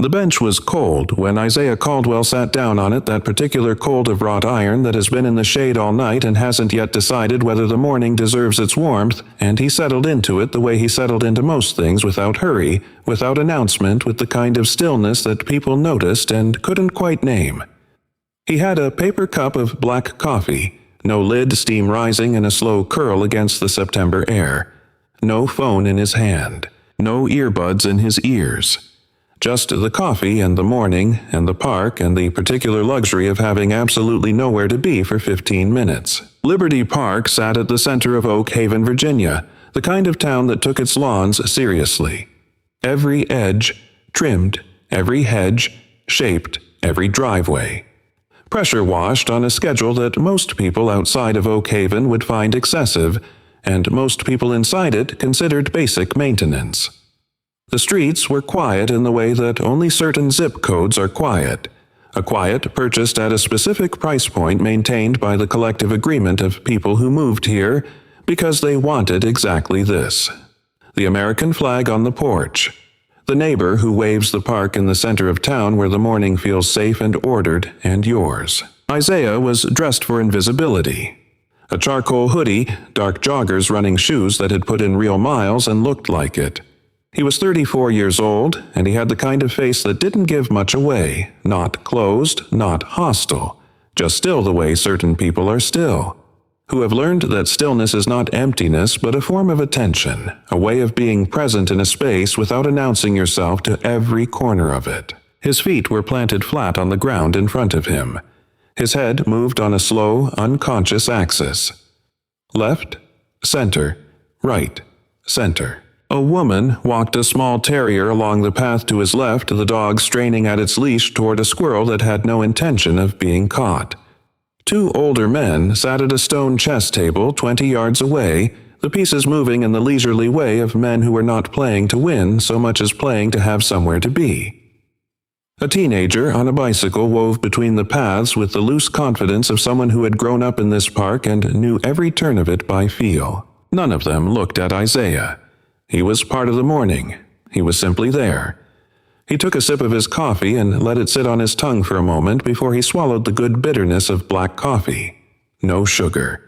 The bench was cold when Isaiah Caldwell sat down on it, that particular cold of wrought iron that has been in the shade all night and hasn't yet decided whether the morning deserves its warmth, and he settled into it the way he settled into most things, without hurry, without announcement, with the kind of stillness that people noticed and couldn't quite name. He had a paper cup of black coffee, no lid, steam rising in a slow curl against the September air. No phone in his hand, no earbuds in his ears. Just the coffee and the morning and the park and the particular luxury of having absolutely nowhere to be for 15 minutes. Liberty Park sat at the center of Oak Haven, Virginia, the kind of town that took its lawns seriously. Every edge trimmed, every hedge shaped, every driveway pressure washed on a schedule that most people outside of Oak Haven would find excessive, and most people inside it considered basic maintenance. The streets were quiet in the way that only certain zip codes are quiet, a quiet purchased at a specific price point maintained by the collective agreement of people who moved here because they wanted exactly this. The American flag on the porch. The neighbor who waves the park in the center of town where the morning feels safe and ordered and yours. Isaiah was dressed for invisibility. A charcoal hoodie, dark joggers, running shoes that had put in real miles and looked like it. He was 34 years old, and he had the kind of face that didn't give much away, not closed, not hostile, just still the way certain people are still, who have learned that stillness is not emptiness but a form of attention, a way of being present in a space without announcing yourself to every corner of it. His feet were planted flat on the ground in front of him. His head moved on a slow, unconscious axis. Left, center, right, center. A woman walked a small terrier along the path to his left, the dog straining at its leash toward a squirrel that had no intention of being caught. Two older men sat at a stone chess table 20 yards away, the pieces moving in the leisurely way of men who were not playing to win so much as playing to have somewhere to be. A teenager on a bicycle wove between the paths with the loose confidence of someone who had grown up in this park and knew every turn of it by feel. None of them looked at Isaiah. He was part of the morning. He was simply there. He took a sip of his coffee and let it sit on his tongue for a moment before he swallowed the good bitterness of black coffee. No sugar.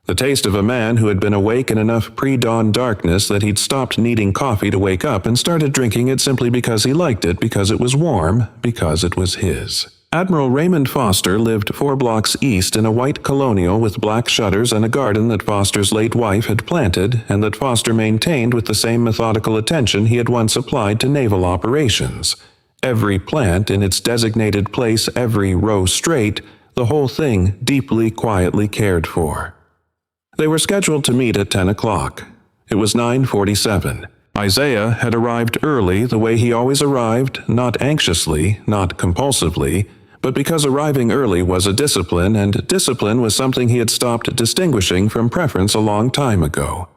The taste of a man who had been awake in enough pre-dawn darkness that he'd stopped needing coffee to wake up and started drinking it simply because he liked it, because it was warm, because it was his. Admiral Raymond Foster lived 4 blocks east in a white colonial with black shutters and a garden that Foster's late wife had planted and that Foster maintained with the same methodical attention he had once applied to naval operations. Every plant in its designated place, every row straight, the whole thing deeply, quietly cared for. They were scheduled to meet at 10 o'clock. It was 9:47. Isaiah had arrived early the way he always arrived, not anxiously, not compulsively, but because arriving early was a discipline, and discipline was something he had stopped distinguishing from preference a long time ago.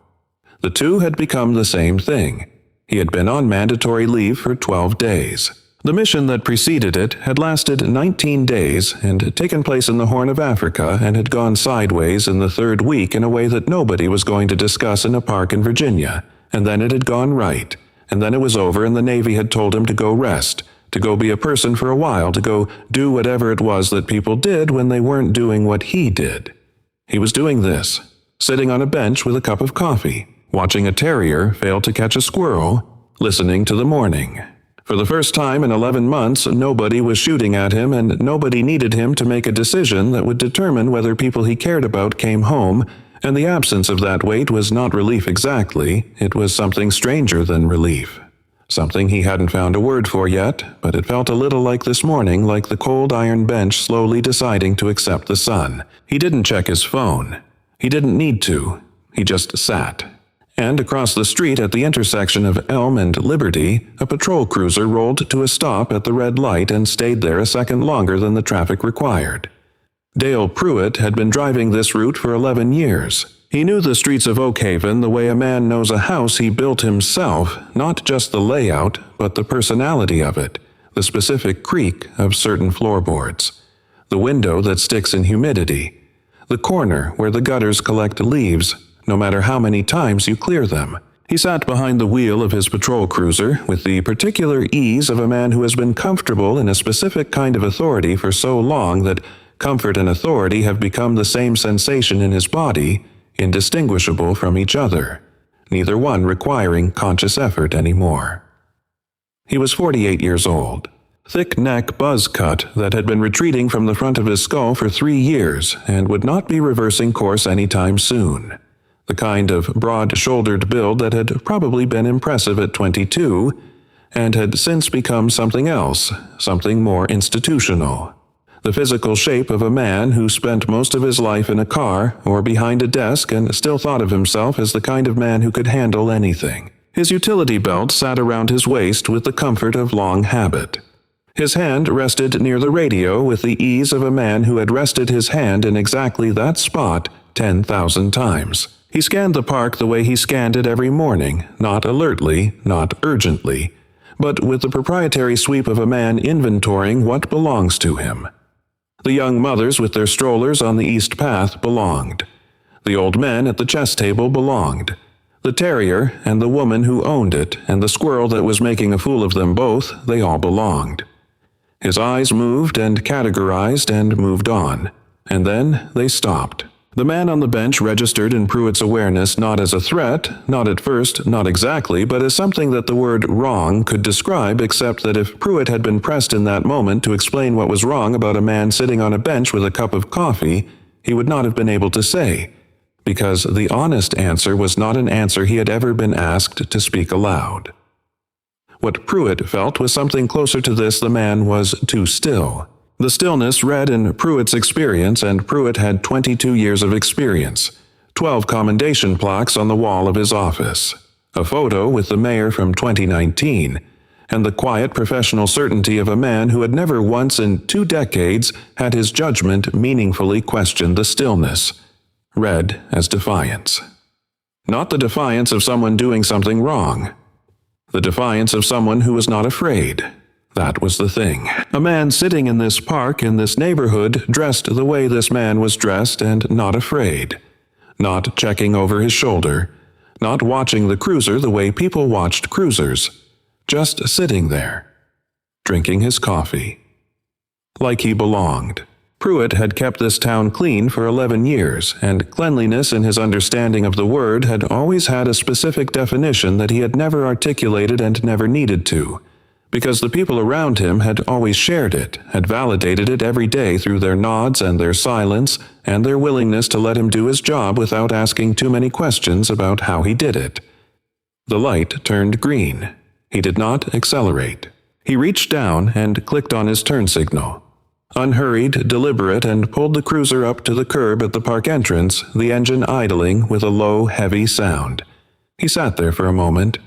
The two had become the same thing. He had been on mandatory leave for 12 days. The mission that preceded it had lasted 19 days and taken place in the Horn of Africa and had gone sideways in the 3rd week in a way that nobody was going to discuss in a park in Virginia, and then it had gone right, and then it was over and the Navy had told him to go rest, to go be a person for a while, to go do whatever it was that people did when they weren't doing what he did. He was doing this, sitting on a bench with a cup of coffee, watching a terrier fail to catch a squirrel, listening to the morning. For the first time in 11 months, nobody was shooting at him and nobody needed him to make a decision that would determine whether people he cared about came home, and the absence of that weight was not relief exactly, it was something stranger than relief. Something he hadn't found a word for yet, but it felt a little like this morning, like the cold iron bench slowly deciding to accept the sun. He didn't check his phone. He didn't need to. He just sat. And across the street at the intersection of Elm and Liberty, a patrol cruiser rolled to a stop at the red light and stayed there a second longer than the traffic required. Dale Pruitt had been driving this route for 11 years. He knew the streets of Oak Haven the way a man knows a house he built himself, not just the layout, but the personality of it, the specific creak of certain floorboards, the window that sticks in humidity, the corner where the gutters collect leaves, no matter how many times you clear them, He sat behind the wheel of his patrol cruiser with the particular ease of a man who has been comfortable in a specific kind of authority for so long that comfort and authority have become the same sensation in his body, indistinguishable from each other, neither one requiring conscious effort anymore. He was 48 years old. Thick neck buzz cut that had been retreating from the front of his skull for 3 years and would not be reversing course any time soon. The kind of broad-shouldered build that had probably been impressive at 22 and had since become something else, something more institutional. The physical shape of a man who spent most of his life in a car or behind a desk and still thought of himself as the kind of man who could handle anything. His utility belt sat around his waist with the comfort of long habit. His hand rested near the radio with the ease of a man who had rested his hand in exactly that spot 10,000 times. He scanned the park the way he scanned it every morning, not alertly, not urgently, but with the proprietary sweep of a man inventorying what belongs to him. The young mothers with their strollers on the east path belonged. The old men at the chess table belonged. The terrier and the woman who owned it and the squirrel that was making a fool of them both, they all belonged. His eyes moved and categorized and moved on, and then they stopped. The man on the bench registered in Pruitt's awareness not as a threat, not at first, not exactly, but as something that the word wrong could describe, except that if Pruitt had been pressed in that moment to explain what was wrong about a man sitting on a bench with a cup of coffee, he would not have been able to say, because the honest answer was not an answer he had ever been asked to speak aloud. What Pruitt felt was something closer to this: the man was too still. The stillness read in Pruitt's experience, and Pruitt had 22 years of experience, 12 commendation plaques on the wall of his office, a photo with the mayor from 2019, and the quiet professional certainty of a man who had never once in 2 decades had his judgment meaningfully questioned. The stillness read as defiance. Not the defiance of someone doing something wrong. The defiance of someone who was not afraid. That was the thing. A man sitting in this park in this neighborhood, dressed the way this man was dressed and not afraid. Not checking over his shoulder. Not watching the cruiser the way people watched cruisers. Just sitting there, drinking his coffee. Like he belonged. Pruitt had kept this town clean for 11 years, and cleanliness in his understanding of the word had always had a specific definition that he had never articulated and never needed to, because the people around him had always shared it, had validated it every day through their nods and their silence and their willingness to let him do his job without asking too many questions about how he did it. The light turned green. He did not accelerate. He reached down and clicked on his turn signal. Unhurried, deliberate, and pulled the cruiser up to the curb at the park entrance, the engine idling with a low, heavy sound. He sat there for a moment,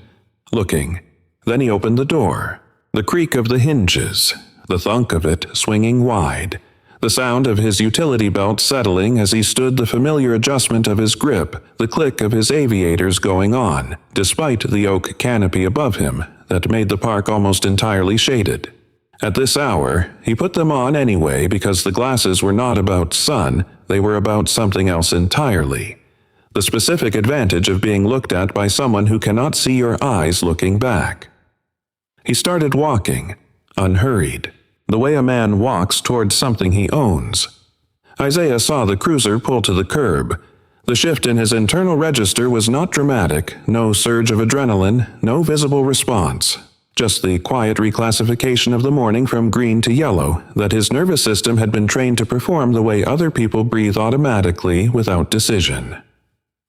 looking. Then he opened the door. The creak of the hinges, the thunk of it swinging wide, the sound of his utility belt settling as he stood, the familiar adjustment of his grip, the click of his aviators going on, despite the oak canopy above him that made the park almost entirely shaded. At this hour, he put them on anyway because the glasses were not about sun, they were about something else entirely. The specific advantage of being looked at by someone who cannot see your eyes looking back. He started walking, unhurried, the way a man walks towards something he owns. Isaiah saw the cruiser pull to the curb. The shift in his internal register was not dramatic, no surge of adrenaline, no visible response. Just the quiet reclassification of the morning from green to yellow that his nervous system had been trained to perform the way other people breathe automatically without decision.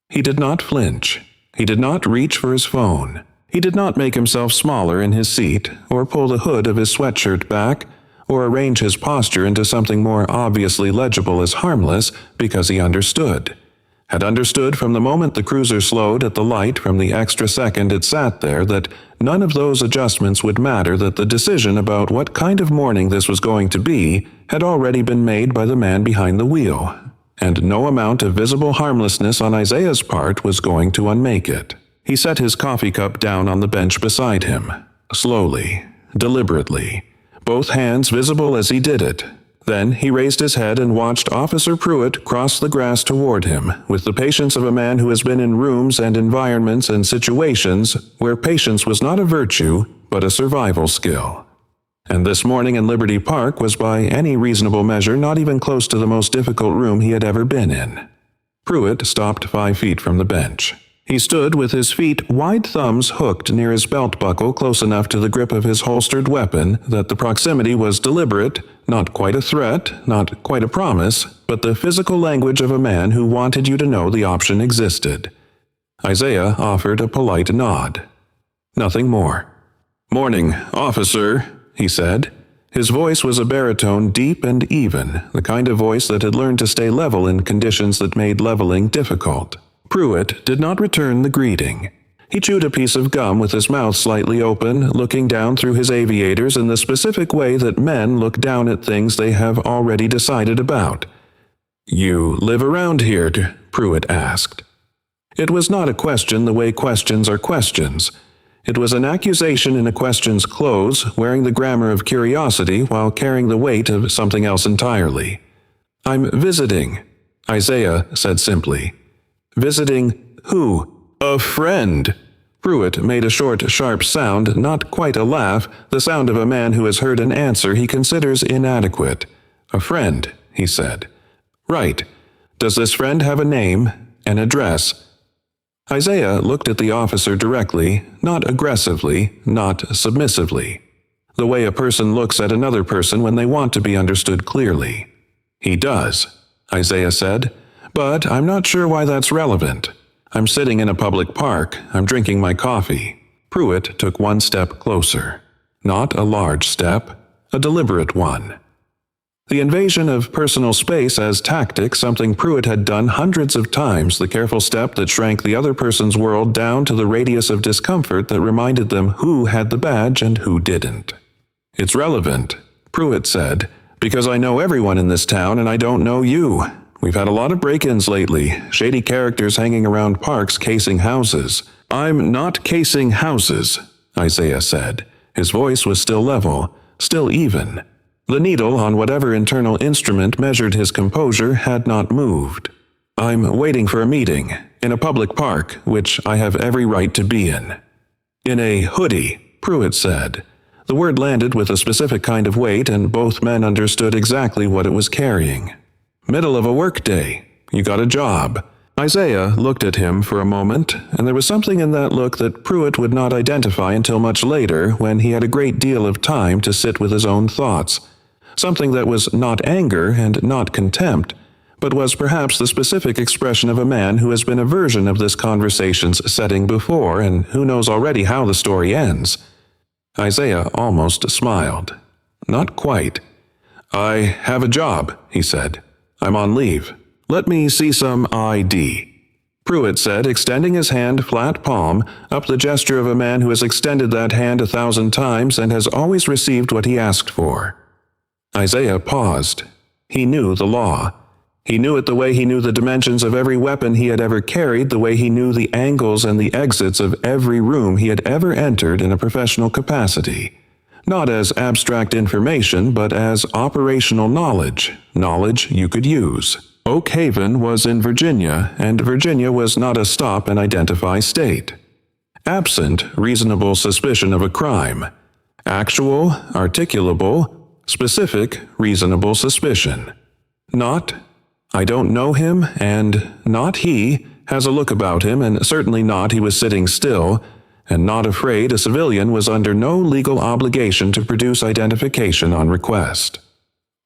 He did not flinch. He did not reach for his phone. He did not make himself smaller in his seat, or pull the hood of his sweatshirt back, or arrange his posture into something more obviously legible as harmless because he understood. Had understood from the moment the cruiser slowed at the light, from the extra second it sat there, that none of those adjustments would matter, that the decision about what kind of morning this was going to be had already been made by the man behind the wheel, and no amount of visible harmlessness on Isaiah's part was going to unmake it. He set his coffee cup down on the bench beside him, slowly, deliberately, both hands visible as he did it, Then he raised his head and watched Officer Pruitt cross the grass toward him, with the patience of a man who has been in rooms and environments and situations where patience was not a virtue, but a survival skill. And this morning in Liberty Park was by any reasonable measure not even close to the most difficult room he had ever been in. Pruitt stopped 5 feet from the bench. He stood with his feet wide thumbs hooked near his belt buckle close enough to the grip of his holstered weapon that the proximity was deliberate, not quite a threat, not quite a promise, but the physical language of a man who wanted you to know the option existed. Isaiah offered a polite nod. Nothing more. "Morning, officer," he said. His voice was a baritone, deep and even, the kind of voice that had learned to stay level in conditions that made leveling difficult. Pruitt did not return the greeting. He chewed a piece of gum with his mouth slightly open, looking down through his aviators in the specific way that men look down at things they have already decided about. "You live around here?" Pruitt asked. It was not a question the way questions are questions. It was an accusation in a question's clothes, wearing the grammar of curiosity while carrying the weight of something else entirely. "I'm visiting," Isaiah said simply. "Visiting who?" "A friend." Pruitt made a short, sharp sound, not quite a laugh, the sound of a man who has heard an answer he considers inadequate. "A friend," he said. "Right. Does this friend have a name, an address?" Isaiah looked at the officer directly, not aggressively, not submissively. The way a person looks at another person when they want to be understood clearly. "He does," Isaiah said, "but I'm not sure why that's relevant. I'm sitting in a public park. I'm drinking my coffee." Pruitt took 1 step closer. Not a large step, a deliberate one. The invasion of personal space as tactic, something Pruitt had done hundreds of times, the careful step that shrank the other person's world down to the radius of discomfort that reminded them who had the badge and who didn't. "It's relevant," Pruitt said, "because I know everyone in this town and I don't know you. We've had a lot of break-ins lately, shady characters hanging around parks casing houses." "I'm not casing houses," Isaiah said. His voice was still level, still even. The needle on whatever internal instrument measured his composure had not moved. "I'm waiting for a meeting, in a public park, which I have every right to be in." "In a hoodie," Pruitt said. The word landed with a specific kind of weight, and both men understood exactly what it was carrying. "Middle of a workday. You got a job." Isaiah looked at him for a moment, and there was something in that look that Pruitt would not identify until much later, when he had a great deal of time to sit with his own thoughts. Something that was not anger and not contempt, but was perhaps the specific expression of a man who has been a version of this conversation's setting before and who knows already how the story ends. Isaiah almost smiled. Not quite. "I have a job," he said. "I'm on leave. Let me see some ID." Pruitt said, extending his hand flat palm, up the gesture of a man who has extended that hand 1,000 times and has always received what he asked for. Isaiah paused. He knew the law. He knew it the way he knew the dimensions of every weapon he had ever carried, the way he knew the angles and the exits of every room he had ever entered in a professional capacity. Not as abstract information, but as operational knowledge, knowledge you could use. Oak Haven was in Virginia, and Virginia was not a stop and identify state. Absent reasonable suspicion of a crime. Actual, articulable, specific, reasonable suspicion. Not, "I don't know him," and not he, has a look about him, and certainly not he was sitting still, and not afraid a civilian was under no legal obligation to produce identification on request.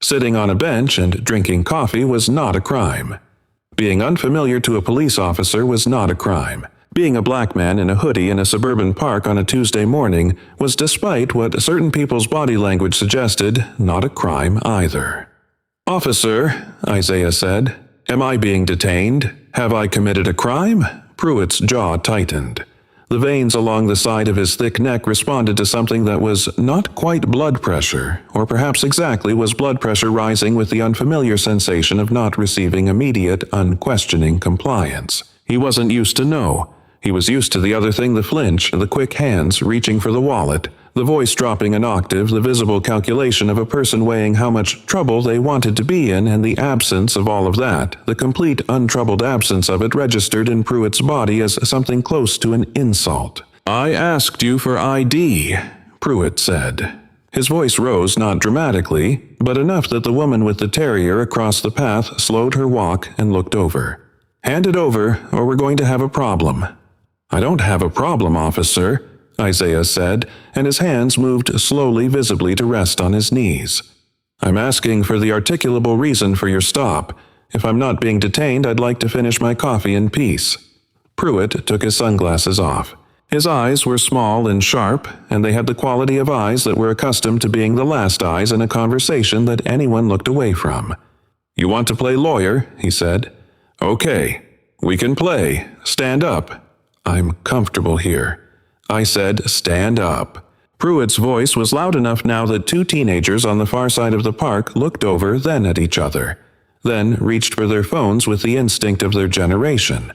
Sitting on a bench and drinking coffee was not a crime. Being unfamiliar to a police officer was not a crime. Being a black man in a hoodie in a suburban park on a Tuesday morning was, despite what certain people's body language suggested, not a crime either. "Officer," Isaiah said, "am I being detained? Have I committed a crime?" Pruitt's jaw tightened. The veins along the side of his thick neck responded to something that was not quite blood pressure, or perhaps exactly was blood pressure rising with the unfamiliar sensation of not receiving immediate, unquestioning compliance. He wasn't used to no. He was used to the other thing, the flinch, the quick hands reaching for the wallet, The voice dropping an octave, the visible calculation of a person weighing how much trouble they wanted to be in, and the absence of all of that, the complete untroubled absence of it, registered in Pruitt's body as something close to an insult. "I asked you for ID," Pruitt said. His voice rose not dramatically, but enough that the woman with the terrier across the path slowed her walk and looked over. "Hand it over, or we're going to have a problem." "I don't have a problem, officer," Isaiah said, and his hands moved slowly, visibly to rest on his knees. "I'm asking for the articulable reason for your stop. If I'm not being detained, I'd like to finish my coffee in peace." Pruitt took his sunglasses off. His eyes were small and sharp, and they had the quality of eyes that were accustomed to being the last eyes in a conversation that anyone looked away from. "You want to play lawyer?" he said. "Okay, we can play. Stand up." "I'm comfortable here." I said, "Stand up." Pruitt's voice was loud enough now that two teenagers on the far side of the park looked over, then at each other, then reached for their phones with the instinct of their generation.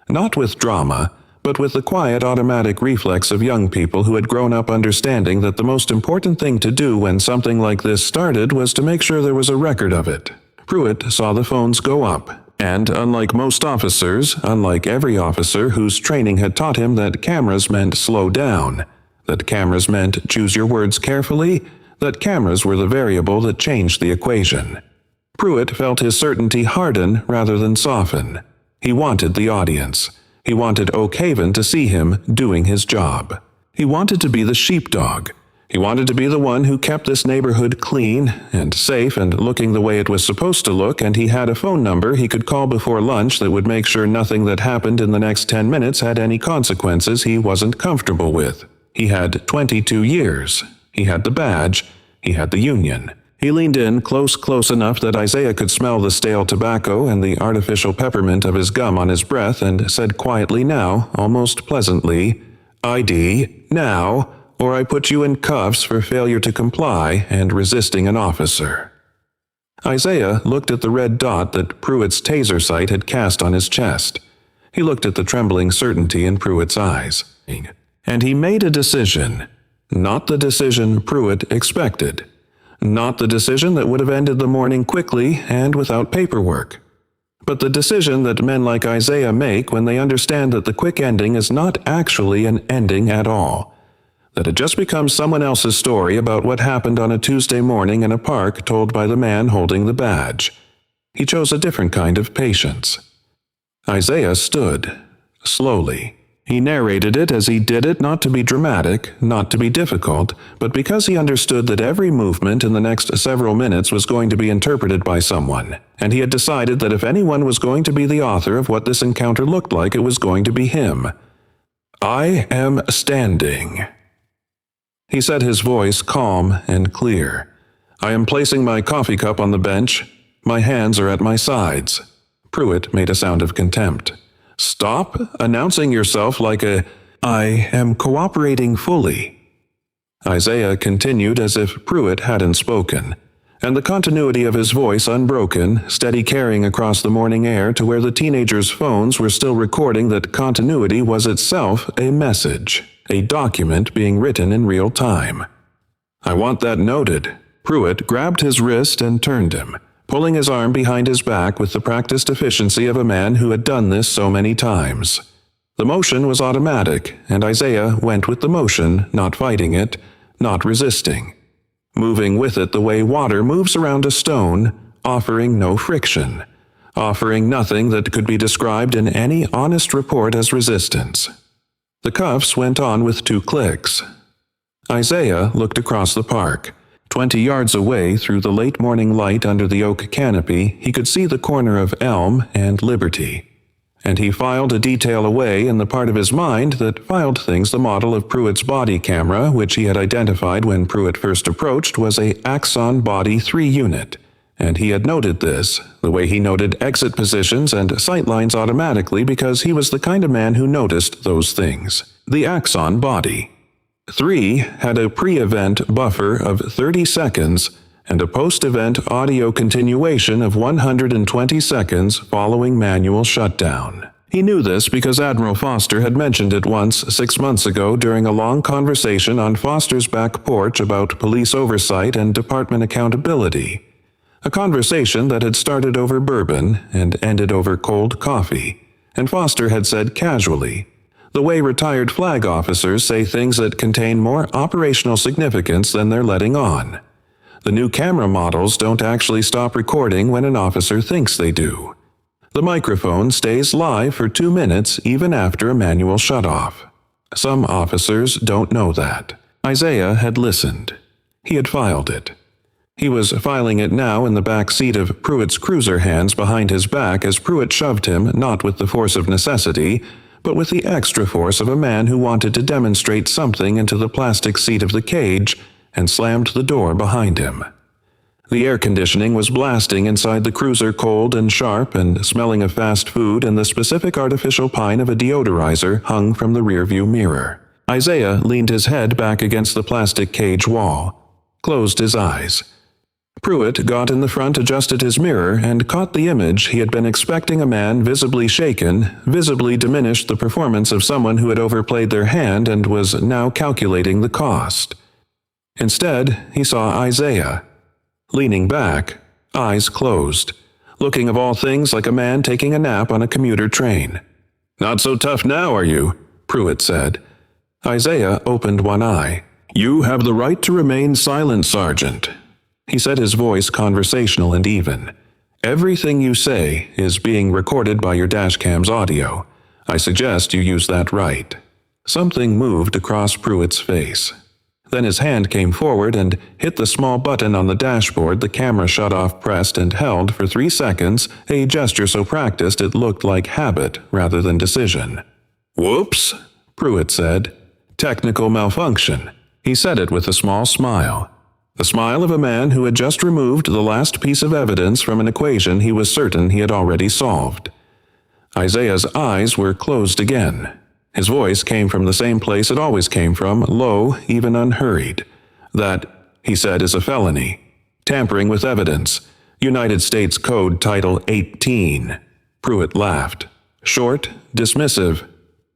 Not with drama, but with the quiet automatic reflex of young people who had grown up understanding that the most important thing to do when something like this started was to make sure there was a record of it. Pruitt saw the phones go up, and unlike most officers, unlike every officer whose training had taught him that cameras meant slow down, that cameras meant choose your words carefully, that cameras were the variable that changed the equation. Pruitt felt his certainty harden rather than soften. He wanted the audience. He wanted Oak Haven to see him doing his job. He wanted to be the sheepdog. He wanted to be the one who kept this neighborhood clean and safe and looking the way it was supposed to look, and he had a phone number he could call before lunch that would make sure nothing that happened in the next 10 minutes had any consequences he wasn't comfortable with. He had 22 years. He had the badge. He had the union. He leaned in close enough that Isaiah could smell the stale tobacco and the artificial peppermint of his gum on his breath, and said quietly now, almost pleasantly, "ID, now, or I put you in cuffs for failure to comply and resisting an officer." Isaiah looked at the red dot that Pruitt's taser sight had cast on his chest. He looked at the trembling certainty in Pruitt's eyes. And he made a decision. Not the decision Pruitt expected. Not the decision that would have ended the morning quickly and without paperwork. But the decision that men like Isaiah make when they understand that the quick ending is not actually an ending at all. That it just becomes someone else's story about what happened on a Tuesday morning in a park told by the man holding the badge. He chose a different kind of patience. Isaiah stood, slowly. He narrated it as he did it, not to be dramatic, not to be difficult, but because he understood that every movement in the next several minutes was going to be interpreted by someone, and he had decided that if anyone was going to be the author of what this encounter looked like, it was going to be him. "I am standing." He said, his voice calm and clear. "I am placing my coffee cup on the bench. My hands are at my sides." Pruitt made a sound of contempt. "Stop announcing yourself like a, I am cooperating fully." Isaiah continued as if Pruitt hadn't spoken, and the continuity of his voice unbroken, steady carrying across the morning air to where the teenagers' phones were still recording that continuity was itself a message, a document being written in real time. "I want that noted." Pruitt grabbed his wrist and turned him, pulling his arm behind his back with the practiced efficiency of a man who had done this so many times. The motion was automatic, and Isaiah went with the motion, not fighting it, not resisting. Moving with it the way water moves around a stone, offering no friction, offering nothing that could be described in any honest report as resistance. The cuffs went on with 2 clicks. Isaiah looked across the park. 20 yards away, through the late morning light under the oak canopy, he could see the corner of Elm and Liberty. And he filed a detail away in the part of his mind that filed things the model of Pruitt's body camera, which he had identified when Pruitt first approached, was a Axon Body 3 unit. And he had noted this, the way he noted exit positions and sightlines automatically, because he was the kind of man who noticed those things. The Axon Body 3 had a pre-event buffer of 30 seconds and a post-event audio continuation of 120 seconds following manual shutdown. He knew this because Admiral Foster had mentioned it once 6 months ago during a long conversation on Foster's back porch about police oversight and department accountability. A conversation that had started over bourbon and ended over cold coffee, and Foster had said casually, "The way retired flag officers say things that contain more operational significance than they're letting on. The new camera models don't actually stop recording when an officer thinks they do. The microphone stays live for 2 minutes even after a manual shutoff. Some officers don't know that." Isaiah had listened. He had filed it. He was filing it now in the back seat of Pruitt's cruiser, hands behind his back as Pruitt shoved him not with the force of necessity, but with the extra force of a man who wanted to demonstrate something into the plastic seat of the cage and slammed the door behind him. The air conditioning was blasting inside the cruiser, cold and sharp and smelling of fast food, and the specific artificial pine of a deodorizer hung from the rearview mirror. Isaiah leaned his head back against the plastic cage wall, closed his eyes. Pruitt got in the front, adjusted his mirror, and caught the image he had been expecting: a man visibly shaken, visibly diminished the performance of someone who had overplayed their hand and was now calculating the cost. Instead, he saw Isaiah, leaning back, eyes closed, looking of all things like a man taking a nap on a commuter train. "Not so tough now, are you?" Pruitt said. Isaiah opened one eye. "You have the right to remain silent, Sergeant." He said, his voice conversational and even. "Everything you say is being recorded by your dashcam's audio. I suggest you use that right." Something moved across Pruitt's face. Then his hand came forward and hit the small button on the dashboard the camera shutoff pressed and held for 3 seconds, a gesture so practiced it looked like habit rather than decision. "Whoops," Pruitt said. "Technical malfunction." He said it with a small smile. The smile of a man who had just removed the last piece of evidence from an equation he was certain he had already solved. Isaiah's eyes were closed again. His voice came from the same place it always came from, low, even unhurried. "That," he said, "is a felony. Tampering with evidence. United States Code Title 18. Pruitt laughed. Short, dismissive.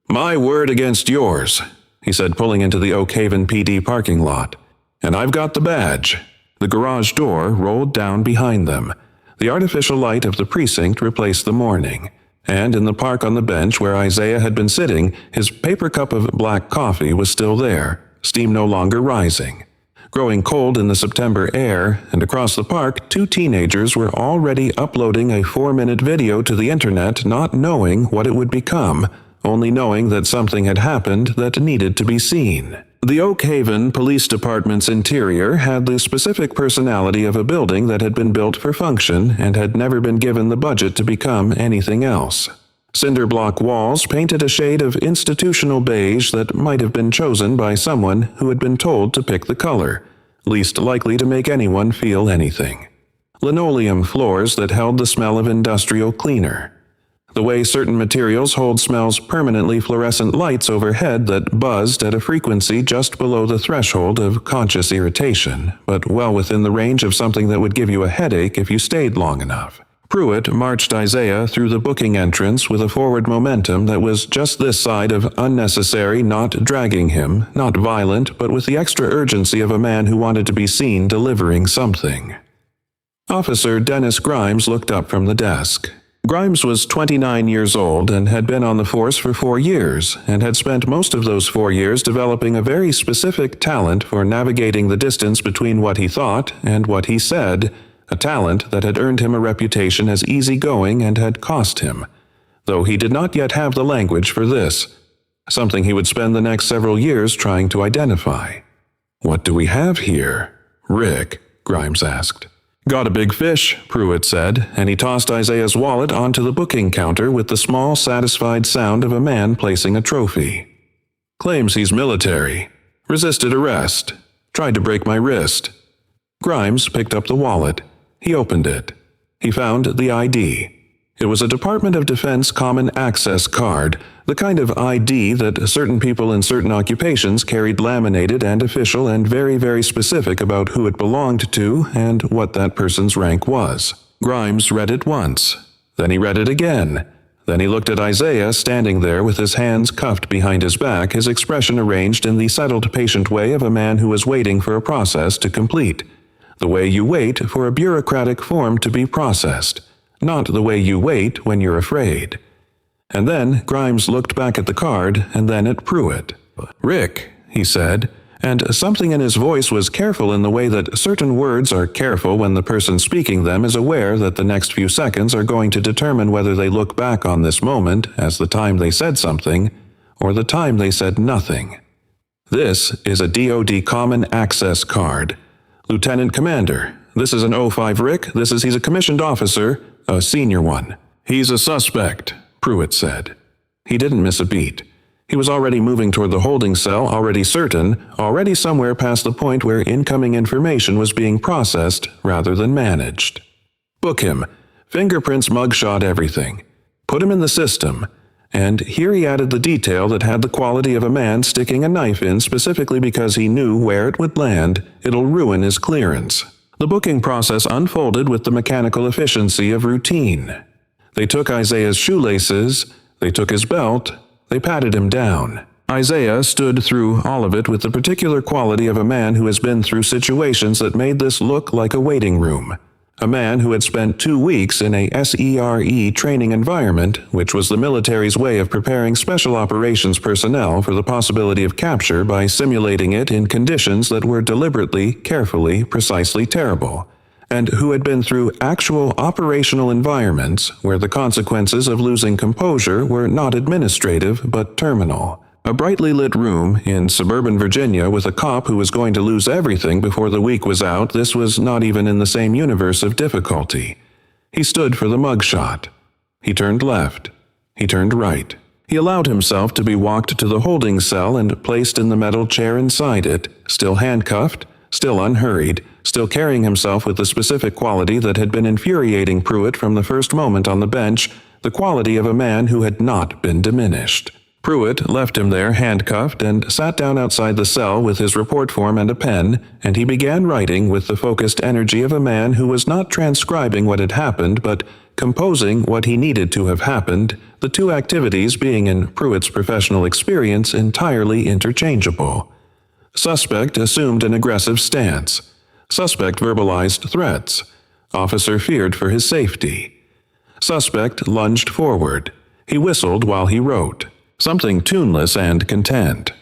"My word against yours," he said, pulling into the Oak Haven PD parking lot. "And I've got the badge." The garage door rolled down behind them. The artificial light of the precinct replaced the morning. And in the park on the bench where Isaiah had been sitting, his paper cup of black coffee was still there, steam no longer rising. Growing cold in the September air, and across the park, 2 teenagers were already uploading a 4-minute video to the internet, not knowing what it would become, only knowing that something had happened that needed to be seen. The Oak Haven Police Department's interior had the specific personality of a building that had been built for function and had never been given the budget to become anything else. Cinder block walls painted a shade of institutional beige that might have been chosen by someone who had been told to pick the color, least likely to make anyone feel anything. Linoleum floors that held the smell of industrial cleaner. The way certain materials hold smells: permanently fluorescent lights overhead that buzzed at a frequency just below the threshold of conscious irritation, but well within the range of something that would give you a headache if you stayed long enough. Pruitt marched Isaiah through the booking entrance with a forward momentum that was just this side of unnecessary, not dragging him, not violent, but with the extra urgency of a man who wanted to be seen delivering something. Officer Dennis Grimes looked up from the desk. Grimes was 29 years old and had been on the force for 4 years, and had spent most of those 4 years developing a very specific talent for navigating the distance between what he thought and what he said, a talent that had earned him a reputation as easygoing and had cost him, though he did not yet have the language for this, something he would spend the next several years trying to identify. "What do we have here, Rick?" Grimes asked. "Got a big fish," Pruitt said, and he tossed Isaiah's wallet onto the booking counter with the small, satisfied sound of a man placing a trophy. "Claims he's military. Resisted arrest. Tried to break my wrist." Grimes picked up the wallet. He opened it. He found the ID. It was a Department of Defense Common Access card, the kind of ID that certain people in certain occupations carried, laminated and official and very, very specific about who it belonged to and what that person's rank was. Grimes read it once. Then he read it again. Then he looked at Isaiah standing there with his hands cuffed behind his back, his expression arranged in the settled, patient way of a man who is waiting for a process to complete. The way you wait for a bureaucratic form to be processed, not the way you wait when you're afraid. And then Grimes looked back at the card and then at Pruitt. "Rick," he said, and something in his voice was careful in the way that certain words are careful when the person speaking them is aware that the next few seconds are going to determine whether they look back on this moment as the time they said something or the time they said nothing. "This is a DoD Common Access card. Lieutenant Commander, this is an 05 Rick, he's a commissioned officer, a senior one. He's a suspect," Pruitt said. He didn't miss a beat. He was already moving toward the holding cell, already certain, already somewhere past the point where incoming information was being processed rather than managed. "Book him. Fingerprints, mugshot, everything. Put him in the system." And here he added the detail that had the quality of a man sticking a knife in specifically because he knew where it would land. It'll ruin his clearance. The booking process unfolded with the mechanical efficiency of routine. They took Isaiah's shoelaces, they took his belt, they patted him down. Isaiah stood through all of it with the particular quality of a man who has been through situations that made this look like a waiting room. A man who had spent 2 weeks in a SERE training environment, which was the military's way of preparing special operations personnel for the possibility of capture by simulating it in conditions that were deliberately, carefully, precisely terrible, and who had been through actual operational environments where the consequences of losing composure were not administrative but terminal. A brightly lit room in suburban Virginia with a cop who was going to lose everything before the week was out. This was not even in the same universe of difficulty. He stood for the mugshot. He turned left. He turned right. He allowed himself to be walked to the holding cell and placed in the metal chair inside it, still handcuffed, still unhurried, still carrying himself with the specific quality that had been infuriating Pruitt from the first moment on the bench, the quality of a man who had not been diminished. Pruitt left him there handcuffed and sat down outside the cell with his report form and a pen, and he began writing with the focused energy of a man who was not transcribing what had happened but composing what he needed to have happened, the two activities being in Pruitt's professional experience entirely interchangeable. Suspect assumed an aggressive stance. Suspect verbalized threats. Officer feared for his safety. Suspect lunged forward. He whistled while he wrote, something tuneless and content.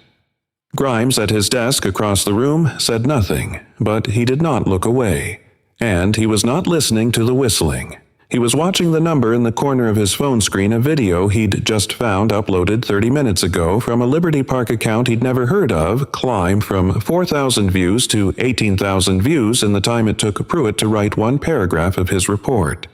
Grimes at his desk across the room said nothing, but he did not look away. And he was not listening to the whistling. He was watching the number in the corner of his phone screen, a video he'd just found uploaded 30 minutes ago from a Liberty Park account he'd never heard of, climb from 4,000 views to 18,000 views in the time it took Pruitt to write one paragraph of his report.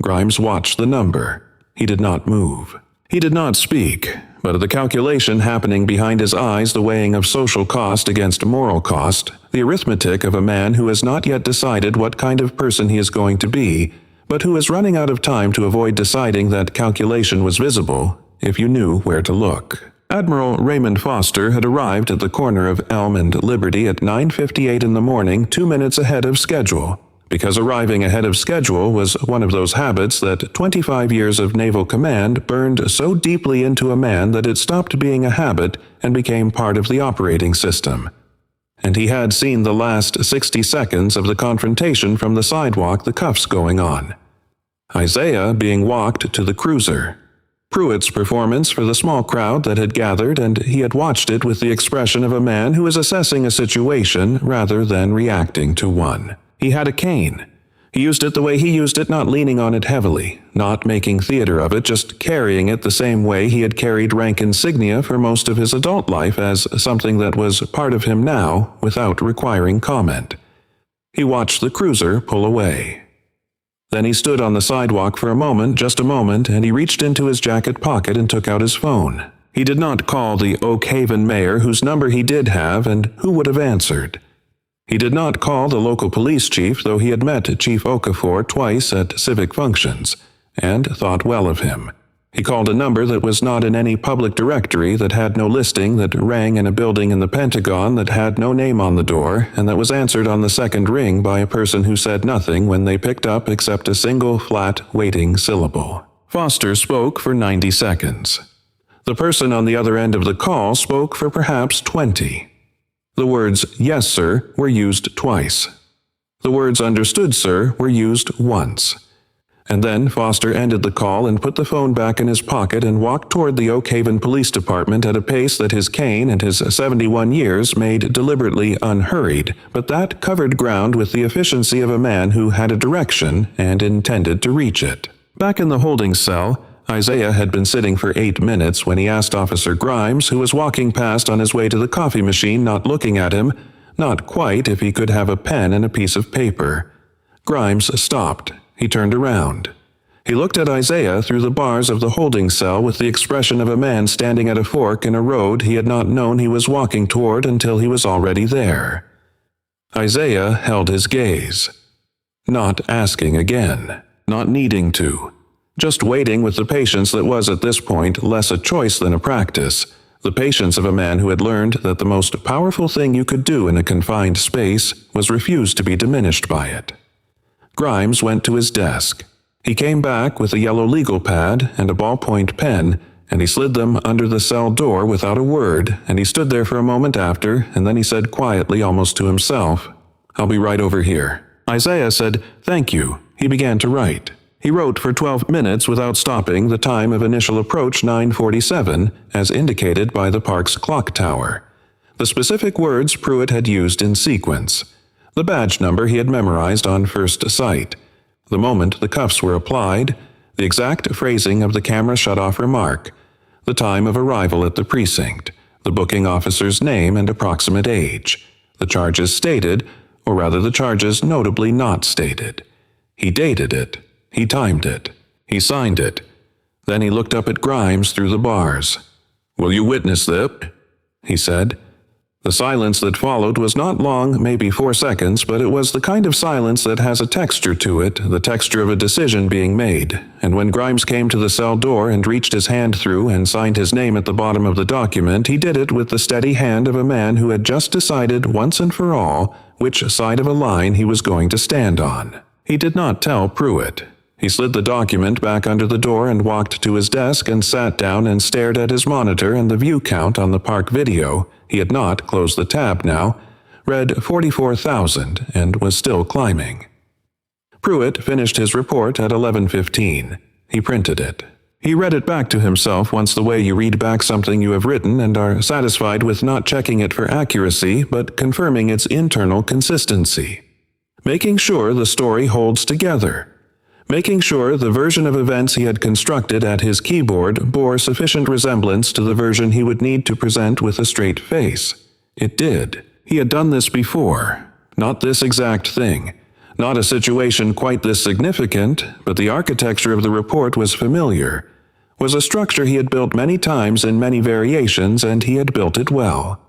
Grimes watched the number. He did not move. He did not speak, but the calculation happening behind his eyes, the weighing of social cost against moral cost, the arithmetic of a man who has not yet decided what kind of person he is going to be, but who is running out of time to avoid deciding that calculation was visible, if you knew where to look. Admiral Raymond Foster had arrived at the corner of Elm and Liberty at 9:58 in the morning, 2 minutes ahead of schedule, because arriving ahead of schedule was one of those habits that 25 years of naval command burned so deeply into a man that it stopped being a habit and became part of the operating system. And he had seen the last 60 seconds of the confrontation from the sidewalk, the cuffs going on. Isaiah being walked to the cruiser. Pruitt's performance for the small crowd that had gathered, and he had watched it with the expression of a man who is assessing a situation rather than reacting to one. He had a cane. He used it the way he used it, not leaning on it heavily, not making theater of it, just carrying it the same way he had carried rank insignia for most of his adult life as something that was part of him now, without requiring comment. He watched the cruiser pull away. Then he stood on the sidewalk for a moment, just a moment, and he reached into his jacket pocket and took out his phone. He did not call the Oak Haven mayor, whose number he did have and who would have answered. He did not call the local police chief, though he had met Chief Okafor twice at civic functions, and thought well of him. He called a number that was not in any public directory, that had no listing, that rang in a building in the Pentagon that had no name on the door, and that was answered on the second ring by a person who said nothing when they picked up except a single flat, waiting syllable. Foster spoke for 90 seconds. The person on the other end of the call spoke for perhaps 20. The words, "Yes, sir," were used twice. The words, "Understood, sir," were used once. And then Foster ended the call and put the phone back in his pocket and walked toward the Oak Haven Police Department at a pace that his cane and his 71 years made deliberately unhurried, but that covered ground with the efficiency of a man who had a direction and intended to reach it. Back in the holding cell, Isaiah had been sitting for 8 minutes when he asked Officer Grimes, who was walking past on his way to the coffee machine, not looking at him, not quite, if he could have a pen and a piece of paper. Grimes stopped. He turned around. He looked at Isaiah through the bars of the holding cell with the expression of a man standing at a fork in a road he had not known he was walking toward until he was already there. Isaiah held his gaze. Not asking again. Not needing to. Just waiting with the patience that was at this point less a choice than a practice. The patience of a man who had learned that the most powerful thing you could do in a confined space was refuse to be diminished by it. Grimes went to his desk. He came back with a yellow legal pad and a ballpoint pen, and he slid them under the cell door without a word, and he stood there for a moment after, and then he said quietly, almost to himself, "I'll be right over here." Isaiah said, "Thank you." He began to write. He wrote for 12 minutes without stopping, the time of initial approach 9:47, as indicated by the park's clock tower. The specific words Pruitt had used in sequence. The badge number he had memorized on first sight. The moment the cuffs were applied, the exact phrasing of the camera shut-off remark, the time of arrival at the precinct, the booking officer's name and approximate age, the charges stated, or rather the charges notably not stated. He dated it. He timed it. He signed it. Then he looked up at Grimes through the bars. "Will you witness this?" he said. The silence that followed was not long, maybe 4 seconds, but it was the kind of silence that has a texture to it, the texture of a decision being made. And when Grimes came to the cell door and reached his hand through and signed his name at the bottom of the document, he did it with the steady hand of a man who had just decided once and for all which side of a line he was going to stand on. He did not tell Pruitt. He slid the document back under the door and walked to his desk and sat down and stared at his monitor, and the view count on the park video, he had not closed the tab now, read 44,000 and was still climbing. Pruitt finished his report at 11:15. He printed it. He read it back to himself once the way you read back something you have written and are satisfied with not checking it for accuracy but confirming its internal consistency. Making sure the story holds together. Making sure the version of events he had constructed at his keyboard bore sufficient resemblance to the version he would need to present with a straight face. It did. He had done this before. Not this exact thing. Not a situation quite this significant, but the architecture of the report was familiar. Was a structure he had built many times in many variations, and he had built it well.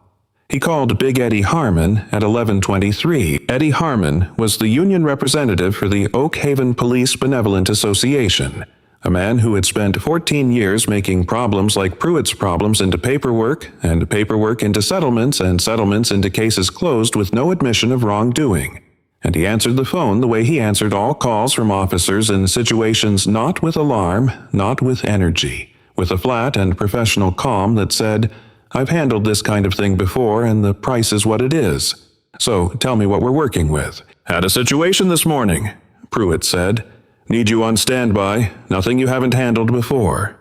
He called Big Eddie Harmon at 11:23. Eddie Harmon was the union representative for the Oak Haven Police Benevolent Association, a man who had spent 14 years making problems like Pruitt's problems into paperwork, and paperwork into settlements, and settlements into cases closed with no admission of wrongdoing. And he answered the phone the way he answered all calls from officers in situations not with alarm, not with energy, with a flat and professional calm that said, "I've handled this kind of thing before, and the price is what it is. So tell me what we're working with." "Had a situation this morning," Pruitt said. "Need you on standby. Nothing you haven't handled before."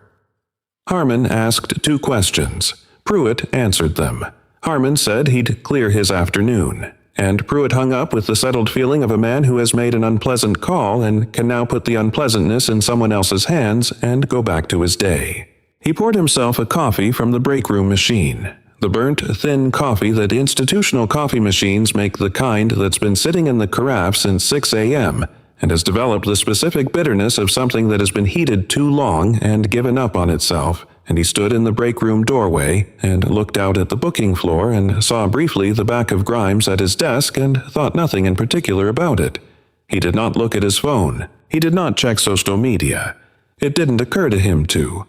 Harmon asked 2 questions. Pruitt answered them. Harmon said he'd clear his afternoon. And Pruitt hung up with the settled feeling of a man who has made an unpleasant call and can now put the unpleasantness in someone else's hands and go back to his day. He poured himself a coffee from the break room machine, the burnt, thin coffee that institutional coffee machines make, the kind that's been sitting in the carafe since 6 a.m. and has developed the specific bitterness of something that has been heated too long and given up on itself. And he stood in the break room doorway and looked out at the booking floor and saw briefly the back of Grimes at his desk and thought nothing in particular about it. He did not look at his phone. He did not check social media. It didn't occur to him to.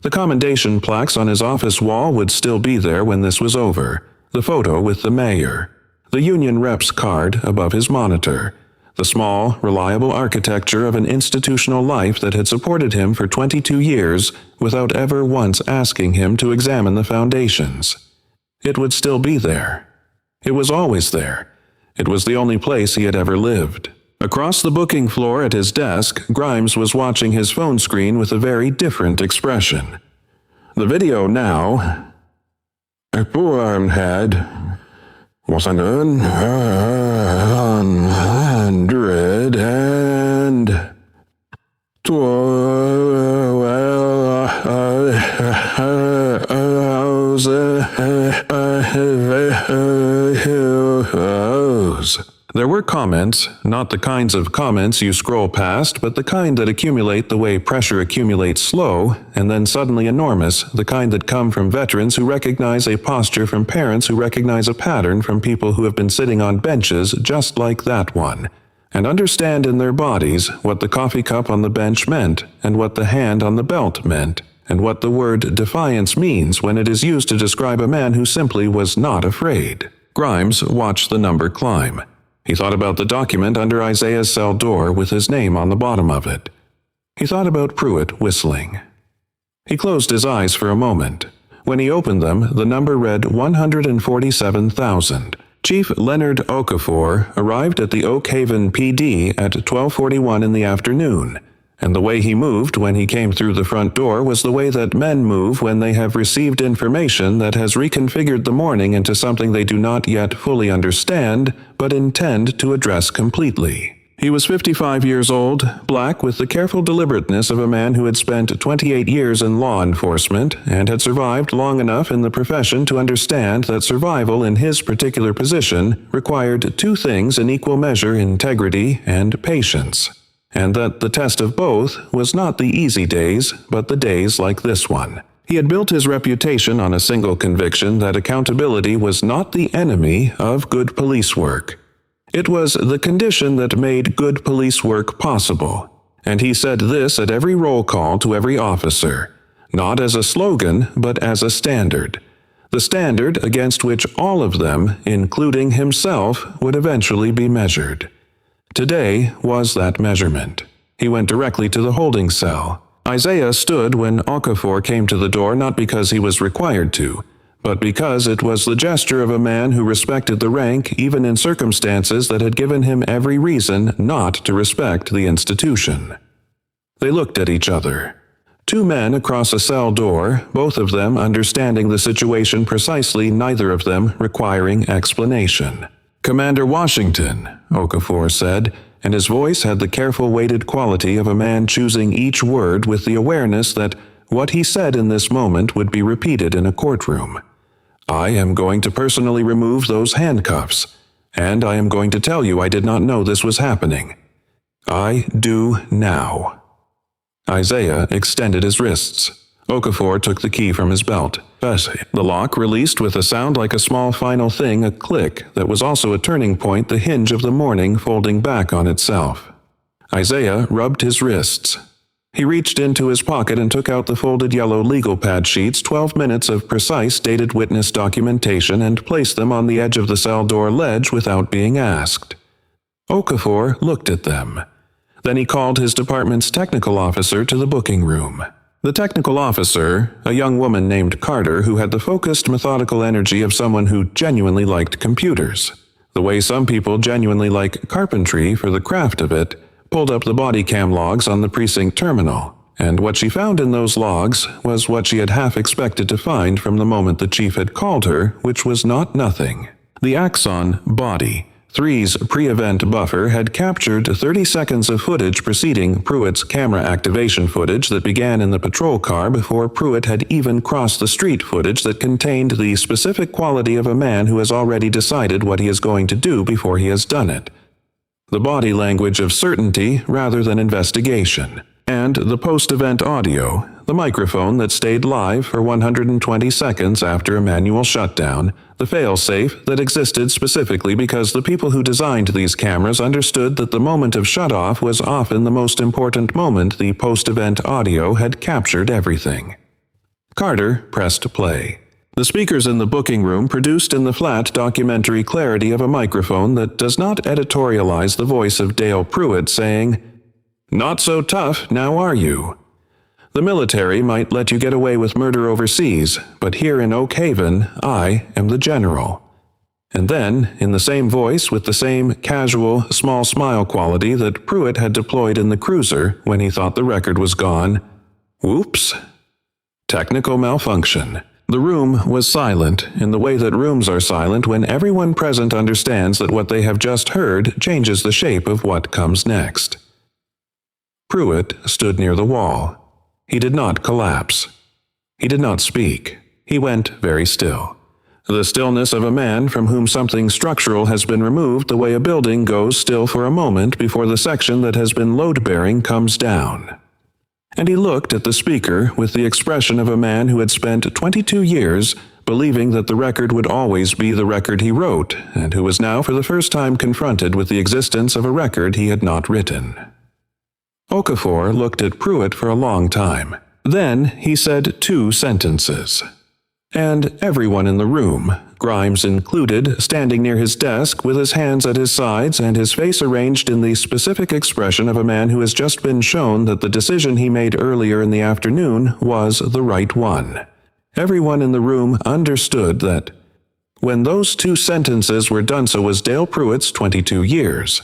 The commendation plaques on his office wall would still be there when this was over. The photo with the mayor. The union rep's card above his monitor. the small, reliable architecture of an institutional life that had supported him for 22 years without ever once asking him to examine the foundations. It would still be there. It was always there. It was the only place he had ever lived. Across the booking floor at his desk, Grimes was watching his phone screen with a very different expression. The video now... A poor head was an 112,000. There were comments, not the kinds of comments you scroll past, but the kind that accumulate the way pressure accumulates slow, and then suddenly enormous, the kind that come from veterans who recognize a posture from parents who recognize a pattern from people who have been sitting on benches just like that one, and understand in their bodies what the coffee cup on the bench meant, and what the hand on the belt meant, and what the word defiance means when it is used to describe a man who simply was not afraid. Grimes watched the number climb. He thought about the document under Isaiah's cell door with his name on the bottom of it. He thought about Pruitt whistling. He closed his eyes for a moment. When he opened them, the number read 147,000. Chief Leonard Okafor arrived at the Oak Haven PD at 12:41 in the afternoon, and the way he moved when he came through the front door was the way that men move when they have received information that has reconfigured the morning into something they do not yet fully understand, but intend to address completely. He was 55 years old, black with the careful deliberateness of a man who had spent 28 years in law enforcement and had survived long enough in the profession to understand that survival in his particular position required two things in equal measure: integrity and patience, and that the test of both was not the easy days, but the days like this one. He had built his reputation on a single conviction that accountability was not the enemy of good police work. It was the condition that made good police work possible, and he said this at every roll call to every officer, not as a slogan, but as a standard. The standard against which all of them, including himself, would eventually be measured. Today was that measurement. He went directly to the holding cell. Isaiah stood when Okafor came to the door not because he was required to, but because it was the gesture of a man who respected the rank even in circumstances that had given him every reason not to respect the institution. They looked at each other. Two men across a cell door, both of them understanding the situation precisely, neither of them requiring explanation. "Commander Washington," Okafor said, and his voice had the careful weighted quality of a man choosing each word with the awareness that what he said in this moment would be repeated in a courtroom. "I am going to personally remove those handcuffs, and I am going to tell you I did not know this was happening. I do now." Isaiah extended his wrists. Okafor took the key from his belt. The lock released with a sound like a small final thing, a click that was also a turning point, the hinge of the morning folding back on itself. Isaiah rubbed his wrists. He reached into his pocket and took out the folded yellow legal pad sheets, 12 minutes of precise dated witness documentation, and placed them on the edge of the cell door ledge without being asked. Okafor looked at them. Then he called his department's technical officer to the booking room. The technical officer, a young woman named Carter who had the focused, methodical energy of someone who genuinely liked computers, the way some people genuinely like carpentry for the craft of it, pulled up the body cam logs on the precinct terminal, and what she found in those logs was what she had half expected to find from the moment the chief had called her, which was not nothing. The Axon body, 3's pre-event buffer, had captured 30 seconds of footage preceding Pruitt's camera activation footage that began in the patrol car before Pruitt had even crossed the street, footage that contained the specific quality of a man who has already decided what he is going to do before he has done it. The body language of certainty rather than investigation, and the post-event audio, the microphone that stayed live for 120 seconds after a manual shutdown, the fail-safe that existed specifically because the people who designed these cameras understood that the moment of shutoff was often the most important moment. The post-event audio had captured everything. Carter pressed play. The speakers in the booking room produced in the flat documentary clarity of a microphone that does not editorialize the voice of Dale Pruitt saying, "Not so tough, now are you?" The military might let you get away with murder overseas, but here in Oak Haven, I am the general. And then, in the same voice with the same casual, small smile quality that Pruitt had deployed in the cruiser when he thought the record was gone, whoops. Technical malfunction. The room was silent in the way that rooms are silent when everyone present understands that what they have just heard changes the shape of what comes next. Pruitt stood near the wall. He did not collapse. He did not speak. He went very still. The stillness of a man from whom something structural has been removed the way a building goes still for a moment before the section that has been load-bearing comes down. And he looked at the speaker with the expression of a man who had spent 22 years believing that the record would always be the record he wrote, and who was now for the first time confronted with the existence of a record he had not written. Okafor looked at Pruitt for a long time. Then he said 2 sentences. And everyone in the room, Grimes included, standing near his desk with his hands at his sides and his face arranged in the specific expression of a man who has just been shown that the decision he made earlier in the afternoon was the right one. Everyone in the room understood that when those 2 sentences were done, so was Dale Pruitt's 22 years.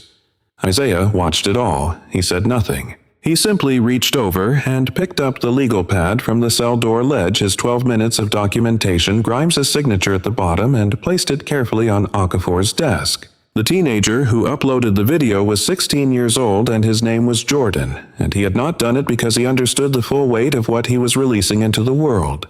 Isaiah watched it all. He said nothing. He simply reached over and picked up the legal pad from the cell door ledge, his 12 minutes of documentation, Grimes' signature at the bottom, and placed it carefully on Okafor's desk. The teenager who uploaded the video was 16 years old and his name was Jordan, and he had not done it because he understood the full weight of what he was releasing into the world.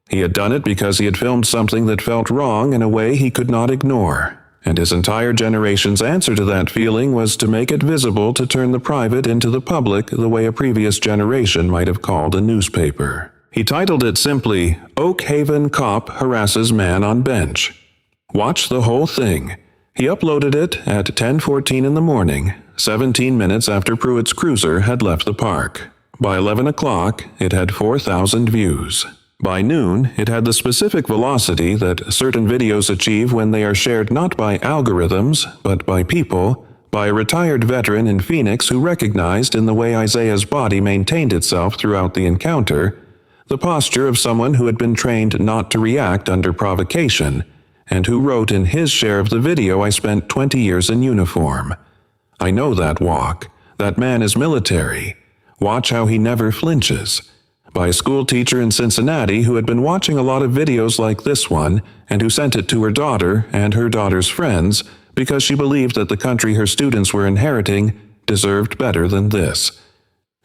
He had done it because he had filmed something that felt wrong in a way he could not ignore. And his entire generation's answer to that feeling was to make it visible, to turn the private into the public the way a previous generation might have called a newspaper. He titled it simply, "Oak Haven Cop Harasses Man on Bench." Watch the whole thing. He uploaded it at 10:14 in the morning, 17 minutes after Pruitt's cruiser had left the park. By 11 o'clock, it had 4,000 views. By noon, it had the specific velocity that certain videos achieve when they are shared not by algorithms, but by people, by a retired veteran in Phoenix who recognized in the way Isaiah's body maintained itself throughout the encounter, the posture of someone who had been trained not to react under provocation, and who wrote in his share of the video, "I spent 20 years in uniform. I know that walk. That man is military. Watch how he never flinches." By a school teacher in Cincinnati who had been watching a lot of videos like this one and who sent it to her daughter and her daughter's friends because she believed that the country her students were inheriting deserved better than this.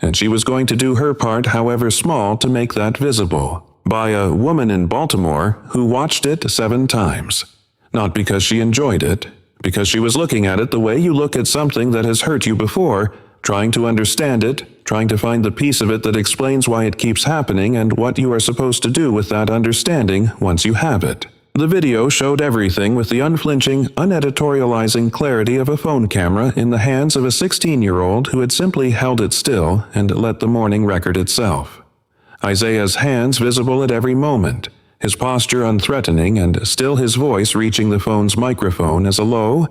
And she was going to do her part, however small, to make that visible. By a woman in Baltimore who watched it 7 times. Not because she enjoyed it, because she was looking at it the way you look at something that has hurt you before, trying to understand it, trying to find the piece of it that explains why it keeps happening and what you are supposed to do with that understanding once you have it. The video showed everything with the unflinching, uneditorializing clarity of a phone camera in the hands of a 16-year-old who had simply held it still and let the morning record itself. Isaiah's hands visible at every moment, his posture unthreatening and still his voice reaching the phone's microphone as a low,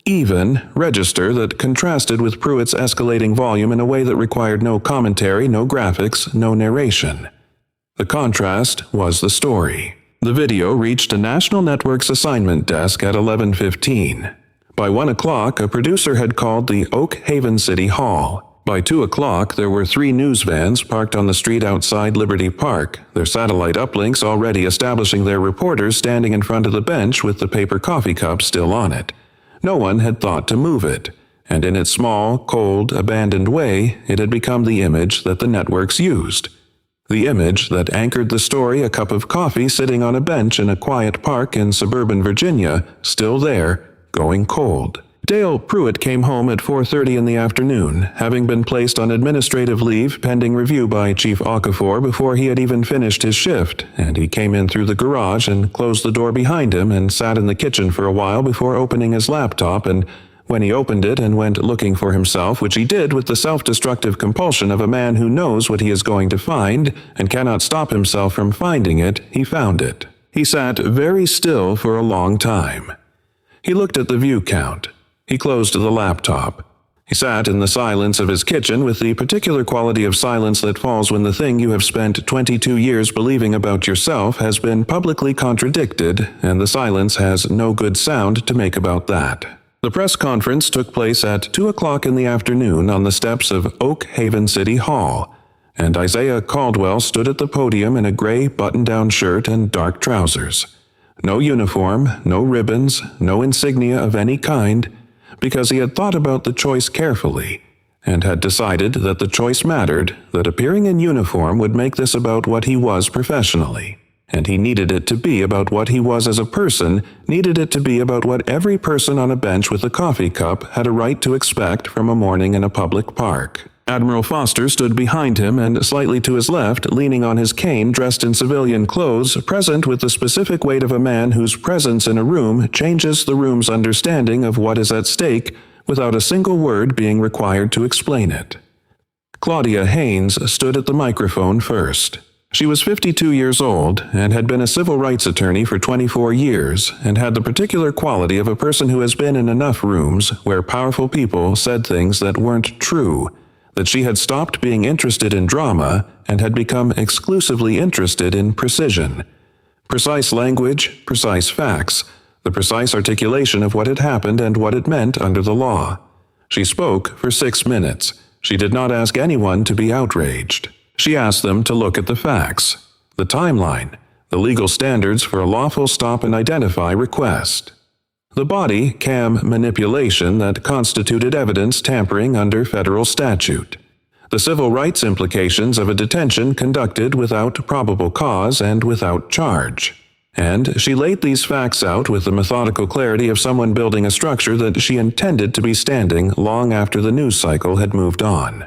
even register that contrasted with Pruitt's escalating volume in a way that required no commentary, no graphics, no narration. The contrast was the story. The video reached a national network's assignment desk at 11:15. By 1 o'clock, a producer had called the Oak Haven City Hall. By 2 o'clock, there were 3 news vans parked on the street outside Liberty Park, their satellite uplinks already establishing their reporters standing in front of the bench with the paper coffee cup still on it. No one had thought to move it, and in its small, cold, abandoned way, it had become the image that the networks used. The image that anchored the story, a cup of coffee sitting on a bench in a quiet park in suburban Virginia, still there, going cold. Dale Pruitt came home at 4:30 in the afternoon, having been placed on administrative leave pending review by Chief Okafor before he had even finished his shift, and he came in through the garage and closed the door behind him and sat in the kitchen for a while before opening his laptop, and when he opened it and went looking for himself, which he did with the self-destructive compulsion of a man who knows what he is going to find and cannot stop himself from finding it, he found it. He sat very still for a long time. He looked at the view count. He closed the laptop. He sat in the silence of his kitchen with the particular quality of silence that falls when the thing you have spent 22 years believing about yourself has been publicly contradicted, and the silence has no good sound to make about that. The press conference took place at 2 o'clock in the afternoon on the steps of Oak Haven City Hall, and Isaiah Caldwell stood at the podium in a gray button-down shirt and dark trousers. No uniform, no ribbons, no insignia of any kind, because he had thought about the choice carefully, and had decided that the choice mattered, that appearing in uniform would make this about what he was professionally, and he needed it to be about what he was as a person, needed it to be about what every person on a bench with a coffee cup had a right to expect from a morning in a public park. Admiral Foster stood behind him and slightly to his left, leaning on his cane, dressed in civilian clothes, present with the specific weight of a man whose presence in a room changes the room's understanding of what is at stake without a single word being required to explain it. Claudia Haynes stood at the microphone first. She was 52 years old and had been a civil rights attorney for 24 years and had the particular quality of a person who has been in enough rooms where powerful people said things that weren't true, that she had stopped being interested in drama and had become exclusively interested in precision. Precise language, precise facts, the precise articulation of what had happened and what it meant under the law. She spoke for 6 minutes. She did not ask anyone to be outraged. She asked them to look at the facts, the timeline, the legal standards for a lawful stop and identify request, the body cam manipulation that constituted evidence tampering under federal statute, the civil rights implications of a detention conducted without probable cause and without charge. And she laid these facts out with the methodical clarity of someone building a structure that she intended to be standing long after the news cycle had moved on.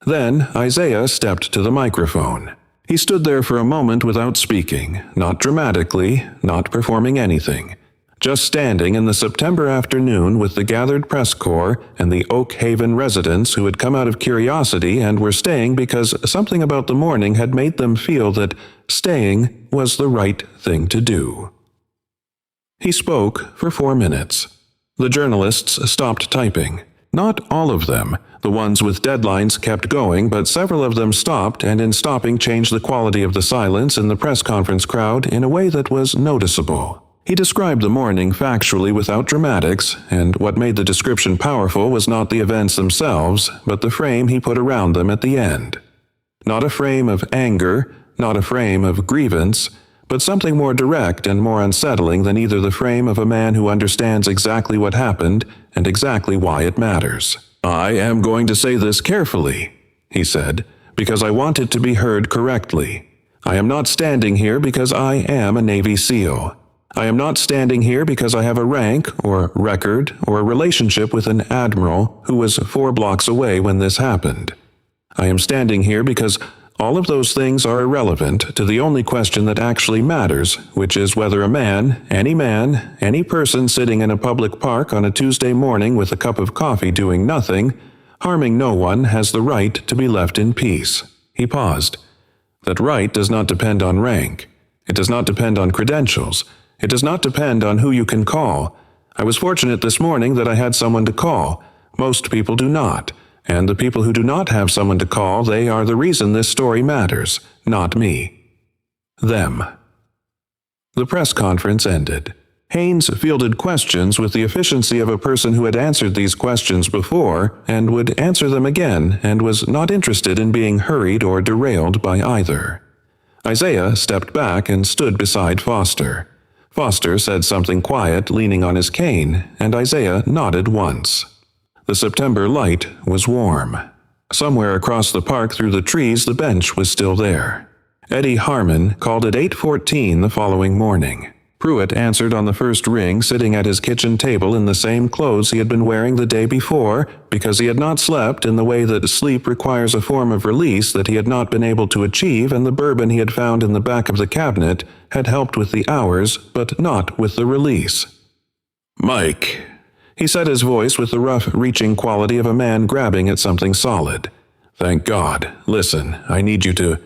Then Isaiah stepped to the microphone. He stood there for a moment without speaking, not dramatically, not performing anything. Just standing in the September afternoon with the gathered press corps and the Oak Haven residents who had come out of curiosity and were staying because something about the morning had made them feel that staying was the right thing to do. He spoke for 4 minutes. The journalists stopped typing. Not all of them. The ones with deadlines kept going, but several of them stopped, and in stopping changed the quality of the silence in the press conference crowd in a way that was noticeable. He described the morning factually without dramatics, and what made the description powerful was not the events themselves, but the frame he put around them at the end. Not a frame of anger, not a frame of grievance, but something more direct and more unsettling than either the frame of a man who understands exactly what happened and exactly why it matters. "I am going to say this carefully," he said, "because I want it to be heard correctly. I am not standing here because I am a Navy SEAL. I am not standing here because I have a rank or record or a relationship with an admiral who was 4 blocks away when this happened. I am standing here because all of those things are irrelevant to the only question that actually matters, which is whether a man, any person sitting in a public park on a Tuesday morning with a cup of coffee doing nothing, harming no one, has the right to be left in peace." He paused. That right does not depend on rank. It does not depend on credentials. It does not depend on who you can call. I was fortunate this morning that I had someone to call. Most people do not. And the people who do not have someone to call, they are the reason this story matters, not me. Them. The press conference ended. Haynes fielded questions with the efficiency of a person who had answered these questions before and would answer them again and was not interested in being hurried or derailed by either. Isaiah stepped back and stood beside Foster. Foster said something quiet, leaning on his cane, and Isaiah nodded once. The September light was warm. Somewhere across the park through the trees, the bench was still there. Eddie Harmon called at 8:14 the following morning. Pruitt answered on the first ring, sitting at his kitchen table in the same clothes he had been wearing the day before, because he had not slept in the way that sleep requires a form of release that he had not been able to achieve, and the bourbon he had found in the back of the cabinet had helped with the hours, but not with the release. "Mike," he said, his voice with the rough, reaching quality of a man grabbing at something solid. "Thank God. Listen, I need you to—"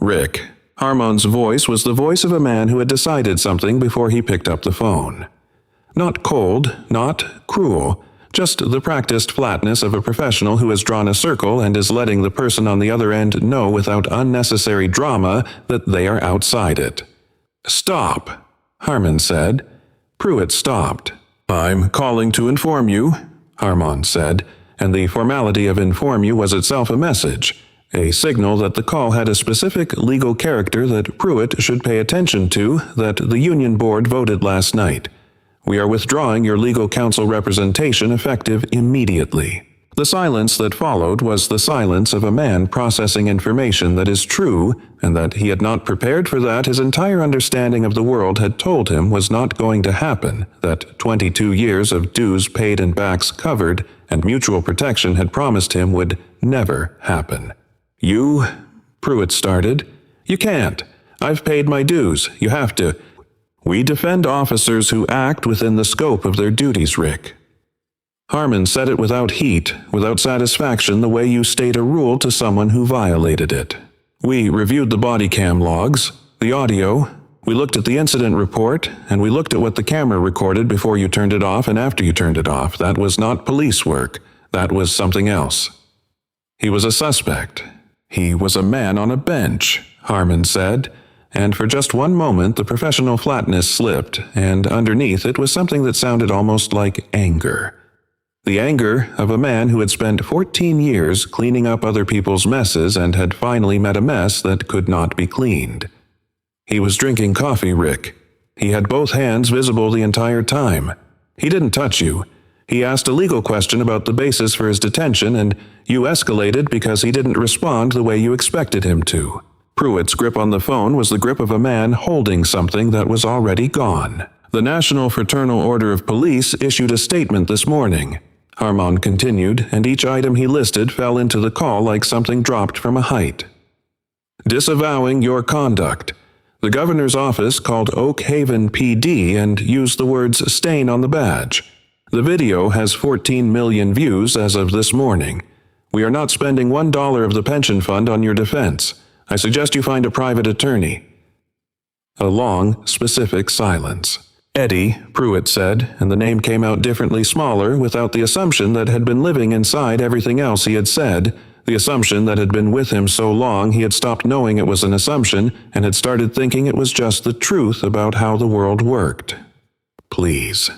"Rick," Harmon's voice was the voice of a man who had decided something before he picked up the phone. Not cold, not cruel, just the practiced flatness of a professional who has drawn a circle and is letting the person on the other end know without unnecessary drama that they are outside it. "Stop," Harmon said. Pruitt stopped. "I'm calling to inform you," Harmon said, and the formality of inform you was itself a message, a signal that the call had a specific legal character that Pruitt should pay attention to that the Union Board voted last night. "We are withdrawing your legal counsel representation effective immediately." The silence that followed was the silence of a man processing information that is true, and that he had not prepared for that his entire understanding of the world had told him was not going to happen, that 22 years of dues paid and backs covered and mutual protection had promised him would never happen. "You," Pruitt started. "You can't. I've paid my dues. You have to. We defend officers who act within the scope of their duties, Rick." Harmon said it without heat, without satisfaction, the way you state a rule to someone who violated it. "We reviewed the body cam logs, the audio, we looked at the incident report, and we looked at what the camera recorded before you turned it off and after you turned it off. That was not police work. That was something else." He was a suspect. He was a man on a bench, Harmon said, and for just one moment the professional flatness slipped, and underneath it was something that sounded almost like anger. The anger of a man who had spent 14 years cleaning up other people's messes and had finally met a mess that could not be cleaned. "He was drinking coffee, Rick. He had both hands visible the entire time. He didn't touch you. He asked a legal question about the basis for his detention, and you escalated because he didn't respond the way you expected him to." Pruitt's grip on the phone was the grip of a man holding something that was already gone. "The National Fraternal Order of Police issued a statement this morning," Harmon continued, and each item he listed fell into the call like something dropped from a height. "Disavowing your conduct. The governor's office called Oak Haven PD and used the words stain on the badge. The video has 14 million views as of this morning. We are not spending $1 of the pension fund on your defense. I suggest you find a private attorney." A long, specific silence. "Eddie," Pruitt said, and the name came out differently smaller without the assumption that had been living inside everything else he had said, the assumption that had been with him so long he had stopped knowing it was an assumption and had started thinking it was just the truth about how the world worked. "Please."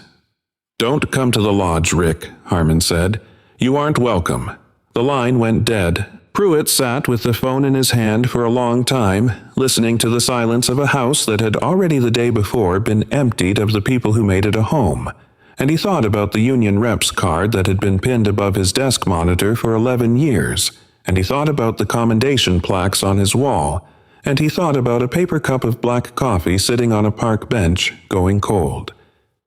"Don't come to the lodge, Rick," Harmon said. "You aren't welcome." The line went dead. Pruitt sat with the phone in his hand for a long time, listening to the silence of a house that had already the day before been emptied of the people who made it a home. And he thought about the union rep's card that had been pinned above his desk monitor for 11 years, and he thought about the commendation plaques on his wall, and he thought about a paper cup of black coffee sitting on a park bench, going cold.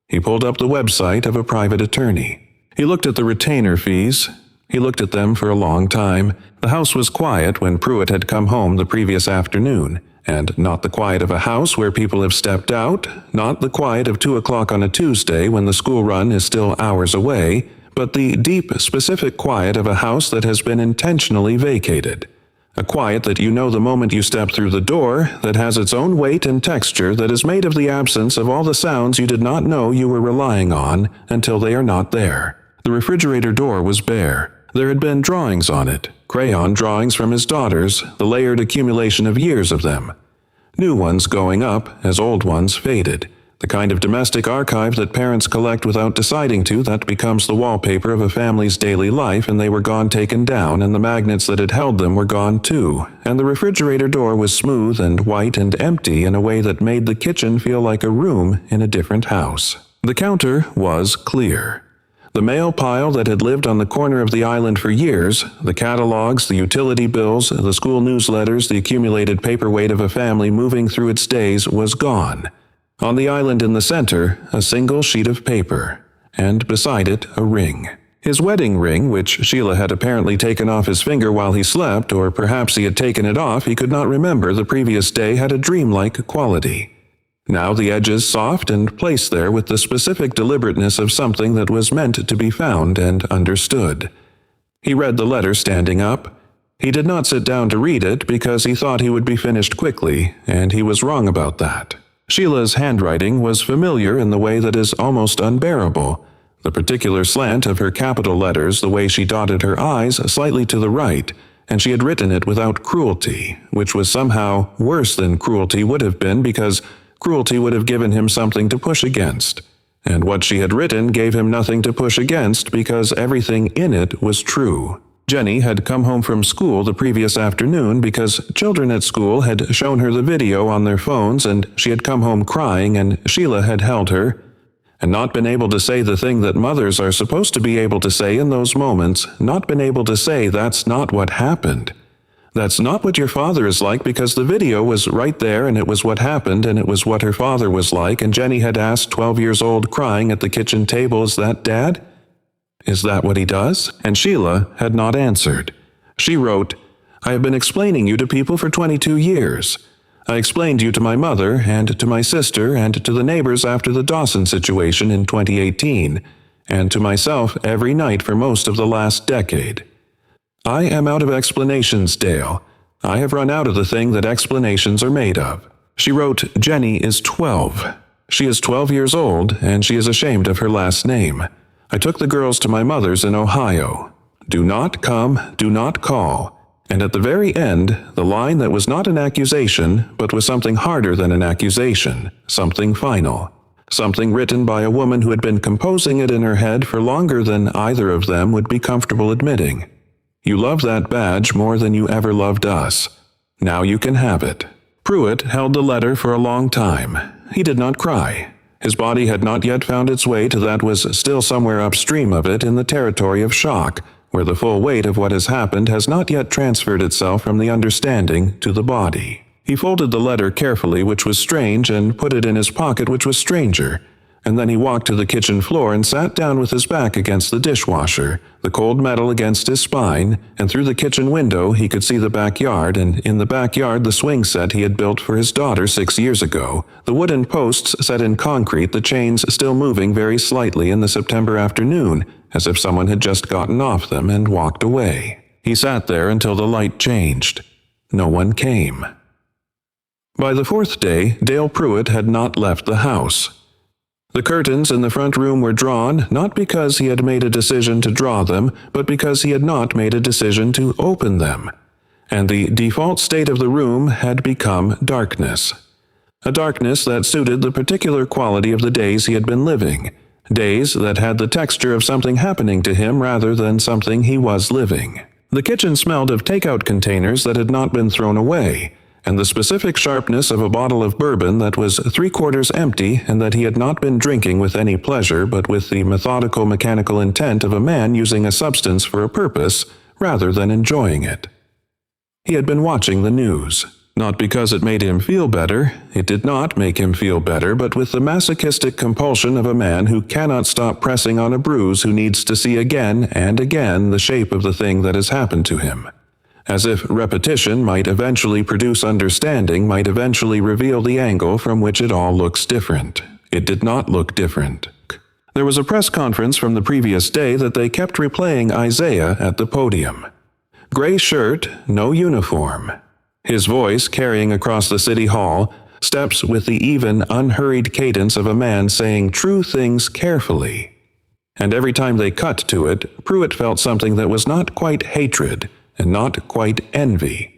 He pulled up the website of a private attorney. He looked at the retainer fees. He looked at them for a long time. The house was quiet when Pruitt had come home the previous afternoon, and not the quiet of a house where people have stepped out, not the quiet of 2 o'clock on a Tuesday when the school run is still hours away, but the deep, specific quiet of a house that has been intentionally vacated. A quiet that you know the moment you step through the door, that has its own weight and texture, that is made of the absence of all the sounds you did not know you were relying on until they are not there. The refrigerator door was bare. There had been drawings on it, crayon drawings from his daughters, the layered accumulation of years of them. New ones going up as old ones faded. The kind of domestic archive that parents collect without deciding to, that becomes the wallpaper of a family's daily life, and they were gone, taken down, and the magnets that had held them were gone too, and the refrigerator door was smooth and white and empty in a way that made the kitchen feel like a room in a different house. The counter was clear. The mail pile that had lived on the corner of the island for years, the catalogs, the utility bills, the school newsletters, the accumulated paperweight of a family moving through its days was gone. On the island in the center, a single sheet of paper, and beside it a ring. His wedding ring, which Sheila had apparently taken off his finger while he slept, or perhaps he had taken it off, he could not remember. The previous day had a dreamlike quality. Now the edges soft and placed there with the specific deliberateness of something that was meant to be found and understood. He read the letter standing up. He did not sit down to read it because he thought he would be finished quickly, and he was wrong about that. Sheila's handwriting was familiar in the way that is almost unbearable. The particular slant of her capital letters, the way she dotted her I's slightly to the right, and she had written it without cruelty, which was somehow worse than cruelty would have been because cruelty would have given him something to push against. And what she had written gave him nothing to push against because everything in it was true. Jenny had come home from school the previous afternoon because children at school had shown her the video on their phones and she had come home crying and Sheila had held her, and not been able to say the thing that mothers are supposed to be able to say in those moments, not been able to say that's not what happened. That's not what your father is like because the video was right there and it was what happened and it was what her father was like, and Jenny had asked 12 years old crying at the kitchen table, "Is that Dad? Is that what he does?" And Sheila had not answered. She wrote, "I have been explaining you to people for 22 years. I explained you to my mother and to my sister and to the neighbors after the Dawson situation in 2018, and to myself every night for most of the last decade. I am out of explanations, Dale. I have run out of the thing that explanations are made of." She wrote, "Jenny is 12. She is 12 years old, and she is ashamed of her last name. I took the girls to my mother's in Ohio. Do not come, do not call." And at the very end, the line that was not an accusation, but was something harder than an accusation, something final. Something written by a woman who had been composing it in her head for longer than either of them would be comfortable admitting. "You love that badge more than you ever loved us. Now you can have it." Pruitt held the letter for a long time. He did not cry. His body had not yet found its way to that was still somewhere upstream of it in the territory of shock, where the full weight of what has happened has not yet transferred itself from the understanding to the body. He folded the letter carefully, which was strange, and put it in his pocket, which was stranger. And then he walked to the kitchen floor and sat down with his back against the dishwasher, the cold metal against his spine, and through the kitchen window he could see the backyard, and in the backyard the swing set he had built for his daughter 6 years ago, the wooden posts set in concrete, the chains still moving very slightly in the September afternoon, as if someone had just gotten off them and walked away. He sat there until the light changed. No one came. By the fourth day, Dale Pruitt had not left the house. The curtains in the front room were drawn, not because he had made a decision to draw them, but because he had not made a decision to open them. And the default state of the room had become darkness. A darkness that suited the particular quality of the days he had been living, days that had the texture of something happening to him rather than something he was living. The kitchen smelled of takeout containers that had not been thrown away, and the specific sharpness of a bottle of bourbon that was 3/4 empty and that he had not been drinking with any pleasure but with the methodical mechanical intent of a man using a substance for a purpose rather than enjoying it. He had been watching the news, not because it made him feel better, it did not make him feel better, but with the masochistic compulsion of a man who cannot stop pressing on a bruise who needs to see again and again the shape of the thing that has happened to him. As if repetition might eventually produce understanding, might eventually reveal the angle from which it all looks different. It did not look different. There was a press conference from the previous day that they kept replaying Isaiah at the podium. Gray shirt, no uniform. His voice carrying across the city hall, steps with the even, unhurried cadence of a man saying true things carefully. And every time they cut to it, Pruitt felt something that was not quite hatred, and not quite envy,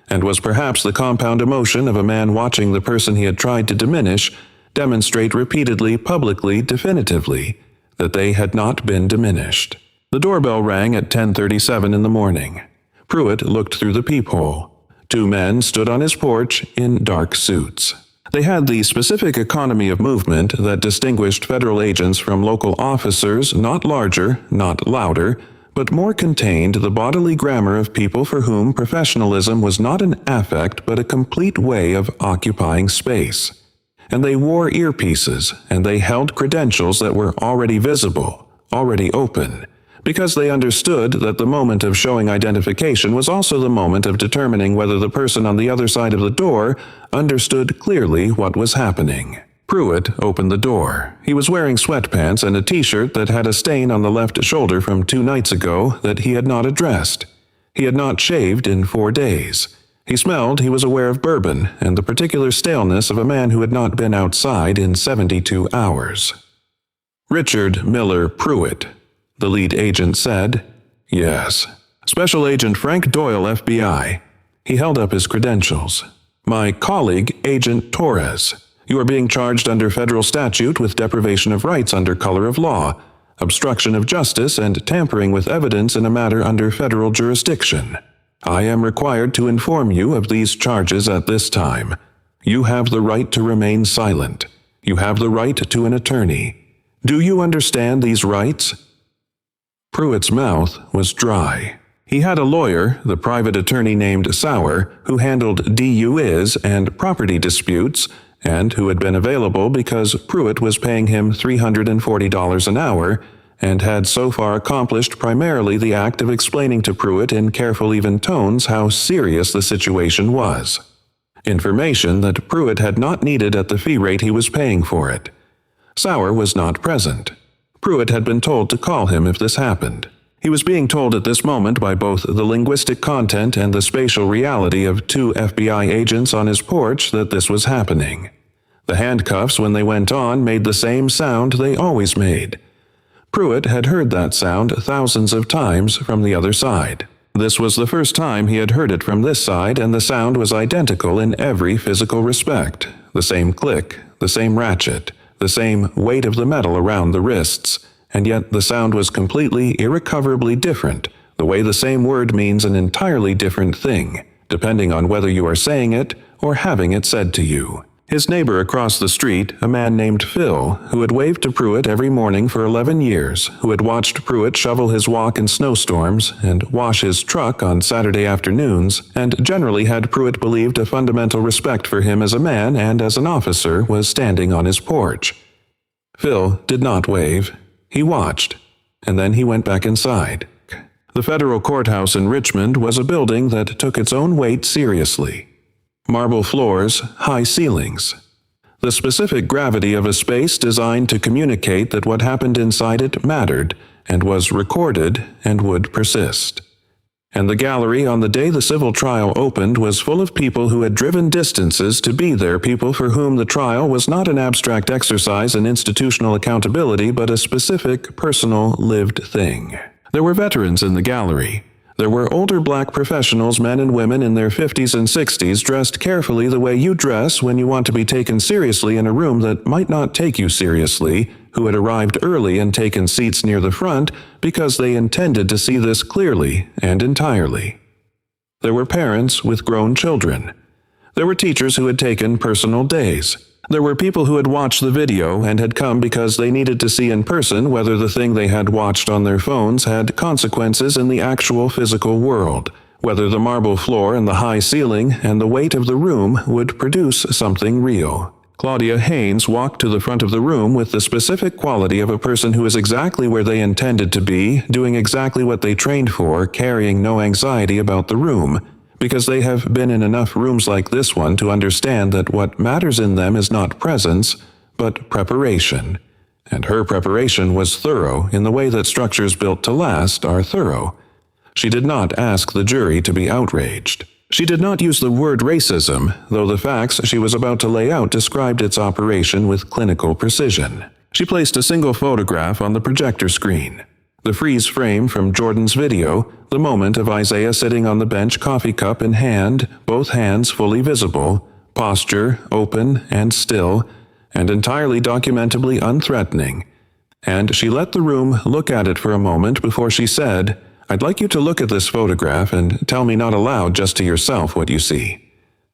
and was perhaps the compound emotion of a man watching the person he had tried to diminish demonstrate repeatedly, publicly, definitively, that they had not been diminished. The doorbell rang at 10:37 in the morning. Pruitt looked through the peephole. 2 men stood on his porch in dark suits. They had the specific economy of movement that distinguished federal agents from local officers, not larger, not louder, but more contained, the bodily grammar of people for whom professionalism was not an affect but a complete way of occupying space. And they wore earpieces, and they held credentials that were already visible, already open, because they understood that the moment of showing identification was also the moment of determining whether the person on the other side of the door understood clearly what was happening. Pruitt opened the door. He was wearing sweatpants and a t-shirt that had a stain on the left shoulder from 2 nights ago that he had not addressed. He had not shaved in 4 days. He smelled, he was aware of bourbon and the particular staleness of a man who had not been outside in 72 hours. "Richard Miller Pruitt," the lead agent said. "Yes." "Special Agent Frank Doyle, FBI." He held up his credentials. "My colleague, Agent Torres. You are being charged under federal statute with deprivation of rights under color of law, obstruction of justice, and tampering with evidence in a matter under federal jurisdiction. I am required to inform you of these charges at this time. You have the right to remain silent. You have the right to an attorney. Do you understand these rights?" Pruitt's mouth was dry. He had a lawyer, the private attorney named Sauer, who handled DUIs and property disputes, and who had been available because Pruitt was paying him $340 an hour, and had so far accomplished primarily the act of explaining to Pruitt in careful even tones how serious the situation was. Information that Pruitt had not needed at the fee rate he was paying for it. Sauer was not present. Pruitt had been told to call him if this happened. He was being told at this moment by both the linguistic content and the spatial reality of 2 FBI agents on his porch that this was happening. The handcuffs, when they went on, made the same sound they always made. Pruitt had heard that sound thousands of times from the other side. This was the first time he had heard it from this side, and the sound was identical in every physical respect. The same click, the same ratchet, the same weight of the metal around the wrists, and yet the sound was completely, irrecoverably different, the way the same word means an entirely different thing, depending on whether you are saying it or having it said to you. His neighbor across the street, a man named Phil, who had waved to Pruitt every morning for 11 years, who had watched Pruitt shovel his walk in snowstorms and wash his truck on Saturday afternoons, and generally had Pruitt believed a fundamental respect for him as a man and as an officer, was standing on his porch. Phil did not wave. He watched, and then he went back inside. The federal courthouse in Richmond was a building that took its own weight seriously. Marble floors, high ceilings. The specific gravity of a space designed to communicate that what happened inside it mattered, and was recorded, and would persist. And the gallery on the day the civil trial opened was full of people who had driven distances to be there, people for whom the trial was not an abstract exercise in institutional accountability, but a specific, personal, lived thing. There were veterans in the gallery. There were older black professionals, men and women in their 50s and 60s, dressed carefully the way you dress when you want to be taken seriously in a room that might not take you seriously, who had arrived early and taken seats near the front because they intended to see this clearly and entirely. There were parents with grown children. There were teachers who had taken personal days. There were people who had watched the video and had come because they needed to see in person whether the thing they had watched on their phones had consequences in the actual physical world, whether the marble floor and the high ceiling and the weight of the room would produce something real. Claudia Haynes walked to the front of the room with the specific quality of a person who is exactly where they intended to be, doing exactly what they trained for, carrying no anxiety about the room, because they have been in enough rooms like this one to understand that what matters in them is not presence, but preparation. And her preparation was thorough in the way that structures built to last are thorough. She did not ask the jury to be outraged. She did not use the word racism, though the facts she was about to lay out described its operation with clinical precision. She placed a single photograph on the projector screen. The freeze frame from Jordan's video, the moment of Isaiah sitting on the bench, coffee cup in hand, both hands fully visible, posture open and still, and entirely documentably unthreatening. And she let the room look at it for a moment before she said, "I'd like you to look at this photograph and tell me not aloud, just to yourself, what you see."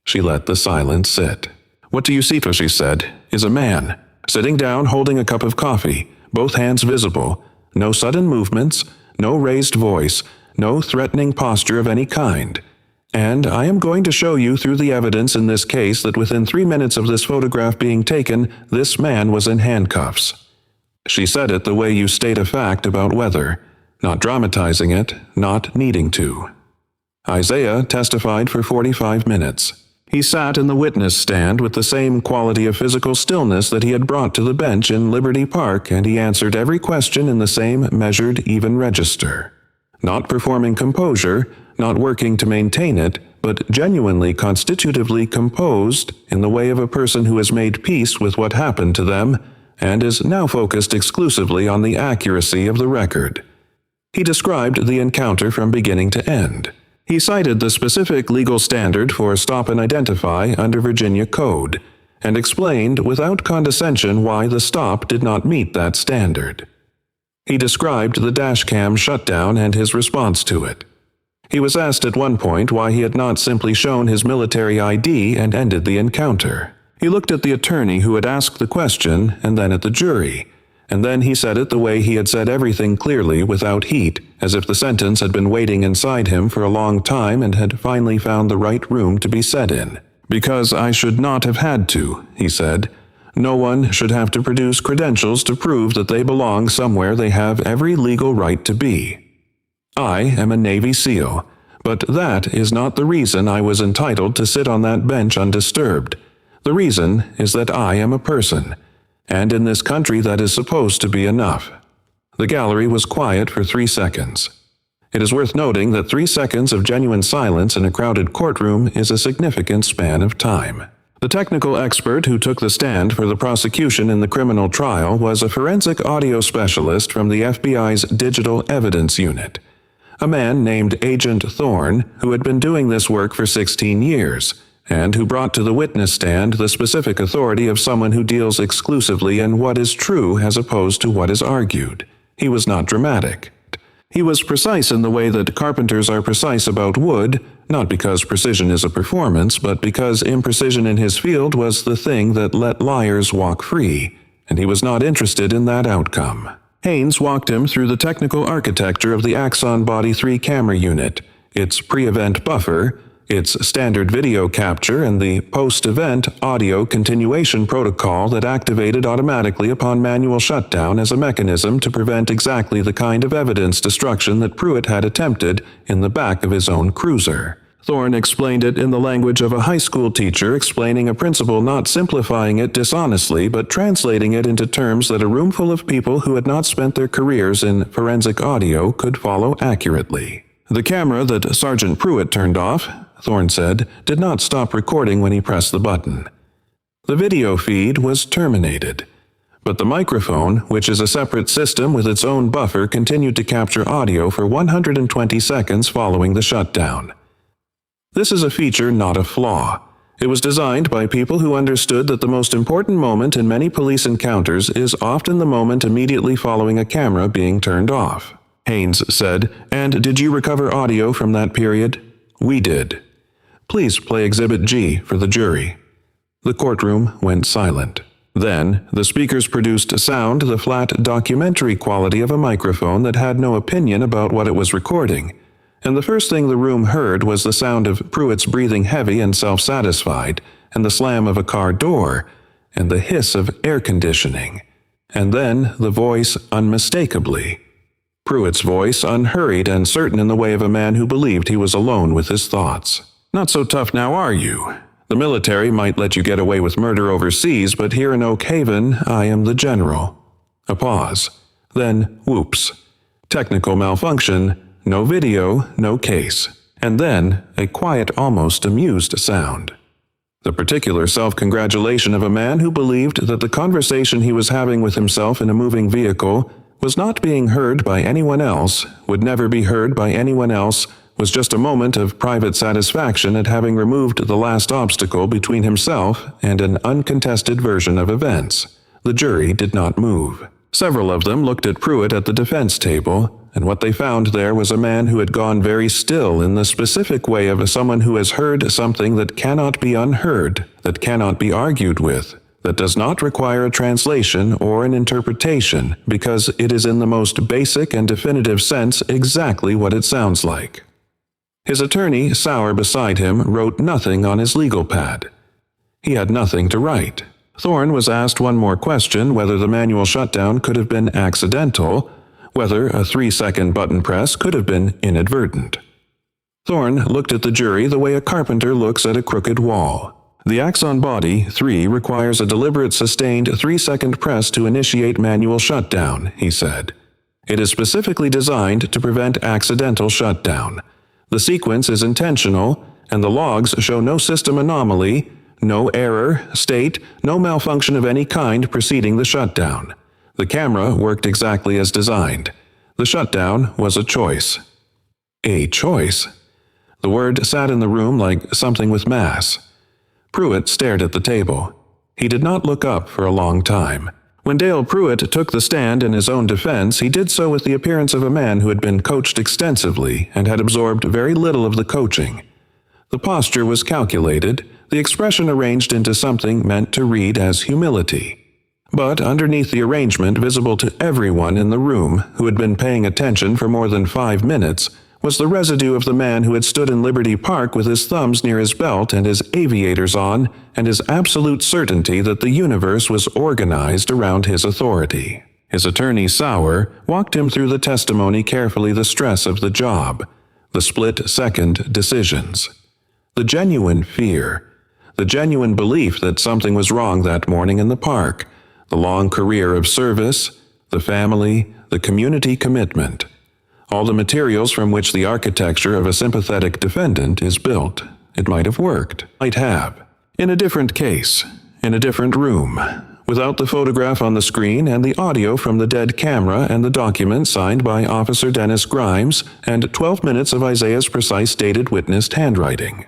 She let the silence sit. "What do you see?" she said, "is a man, sitting down holding a cup of coffee, both hands visible, no sudden movements, no raised voice, no threatening posture of any kind. And I am going to show you through the evidence in this case that within 3 minutes of this photograph being taken, this man was in handcuffs." She said it the way you state a fact about weather, not dramatizing it, not needing to. Isaiah testified for 45 minutes. He sat in the witness stand with the same quality of physical stillness that he had brought to the bench in Liberty Park, and he answered every question in the same measured, even register. Not performing composure, not working to maintain it, but genuinely constitutively composed in the way of a person who has made peace with what happened to them and is now focused exclusively on the accuracy of the record. He described the encounter from beginning to end. He cited the specific legal standard for stop and identify under Virginia Code, and explained without condescension why the stop did not meet that standard. He described the dashcam shutdown and his response to it. He was asked at one point why he had not simply shown his military ID and ended the encounter. He looked at the attorney who had asked the question and then at the jury, and then he said it the way he had said everything clearly without heat, as if the sentence had been waiting inside him for a long time and had finally found the right room to be said in. "Because I should not have had to," he said. "No one should have to produce credentials to prove that they belong somewhere they have every legal right to be. I am a Navy SEAL, but that is not the reason I was entitled to sit on that bench undisturbed. The reason is that I am a person, and in this country that is supposed to be enough." The gallery was quiet for 3 seconds. It is worth noting that 3 seconds of genuine silence in a crowded courtroom is a significant span of time. The technical expert who took the stand for the prosecution in the criminal trial was a forensic audio specialist from the FBI's Digital Evidence Unit, a man named Agent Thorne who had been doing this work for 16 years, and who brought to the witness stand the specific authority of someone who deals exclusively in what is true as opposed to what is argued. He was not dramatic. He was precise in the way that carpenters are precise about wood, not because precision is a performance, but because imprecision in his field was the thing that let liars walk free, and he was not interested in that outcome. Haynes walked him through the technical architecture of the Axon Body 3 camera unit, its pre-event buffer, its standard video capture, and the post-event audio continuation protocol that activated automatically upon manual shutdown as a mechanism to prevent exactly the kind of evidence destruction that Pruitt had attempted in the back of his own cruiser. Thorne explained it in the language of a high school teacher explaining a principle, not simplifying it dishonestly but translating it into terms that a room full of people who had not spent their careers in forensic audio could follow accurately. "The camera that Sergeant Pruitt turned off," Thorne said, "did not stop recording when he pressed the button. The video feed was terminated, but the microphone, which is a separate system with its own buffer, continued to capture audio for 120 seconds following the shutdown. This is a feature, not a flaw. It was designed by people who understood that the most important moment in many police encounters is often the moment immediately following a camera being turned off." Haynes said, "And did you recover audio from that period?" "We did." "Please play Exhibit G for the jury." The courtroom went silent. Then, the speakers produced sound the flat documentary quality of a microphone that had no opinion about what it was recording, and the first thing the room heard was the sound of Pruitt's breathing heavy and self-satisfied, and the slam of a car door, and the hiss of air conditioning, and then the voice unmistakably. Pruitt's voice, unhurried and certain in the way of a man who believed he was alone with his thoughts. "Not so tough now, are you? The military might let you get away with murder overseas, but here in Oak Haven, I am the general." A pause. Then, whoops. Technical malfunction, no video, no case. And then, a quiet, almost amused sound. The particular self-congratulation of a man who believed that the conversation he was having with himself in a moving vehicle was not being heard by anyone else, would never be heard by anyone else, was just a moment of private satisfaction at having removed the last obstacle between himself and an uncontested version of events. The jury did not move. Several of them looked at Pruitt at the defense table, and what they found there was a man who had gone very still in the specific way of someone who has heard something that cannot be unheard, that cannot be argued with, that does not require a translation or an interpretation, because it is in the most basic and definitive sense exactly what it sounds like. His attorney, Sauer beside him, wrote nothing on his legal pad. He had nothing to write. Thorne was asked one more question, whether the manual shutdown could have been accidental, whether a 3-second button press could have been inadvertent. Thorne looked at the jury the way a carpenter looks at a crooked wall. The Axon Body 3 requires a deliberate sustained 3-second press to initiate manual shutdown, he said. It is specifically designed to prevent accidental shutdown. The sequence is intentional, and the logs show no system anomaly, no error, state, no malfunction of any kind preceding the shutdown. The camera worked exactly as designed. The shutdown was a choice. A choice? The word sat in the room like something with mass. Pruitt stared at the table. He did not look up for a long time. When Dale Pruitt took the stand in his own defense, he did so with the appearance of a man who had been coached extensively and had absorbed very little of the coaching. The posture was calculated, the expression arranged into something meant to read as humility. But underneath the arrangement, visible to everyone in the room who had been paying attention for more than 5 minutes, was the residue of the man who had stood in Liberty Park with his thumbs near his belt and his aviators on, and his absolute certainty that the universe was organized around his authority. His attorney, Sauer, walked him through the testimony carefully, the stress of the job, the split-second decisions, the genuine fear, the genuine belief that something was wrong that morning in the park, the long career of service, the family, the community commitment, all the materials from which the architecture of a sympathetic defendant is built. It might have worked. Might have. In a different case. In a different room. Without the photograph on the screen and the audio from the dead camera and the document signed by Officer Dennis Grimes and 12 minutes of Isaiah's precise stated witnessed handwriting.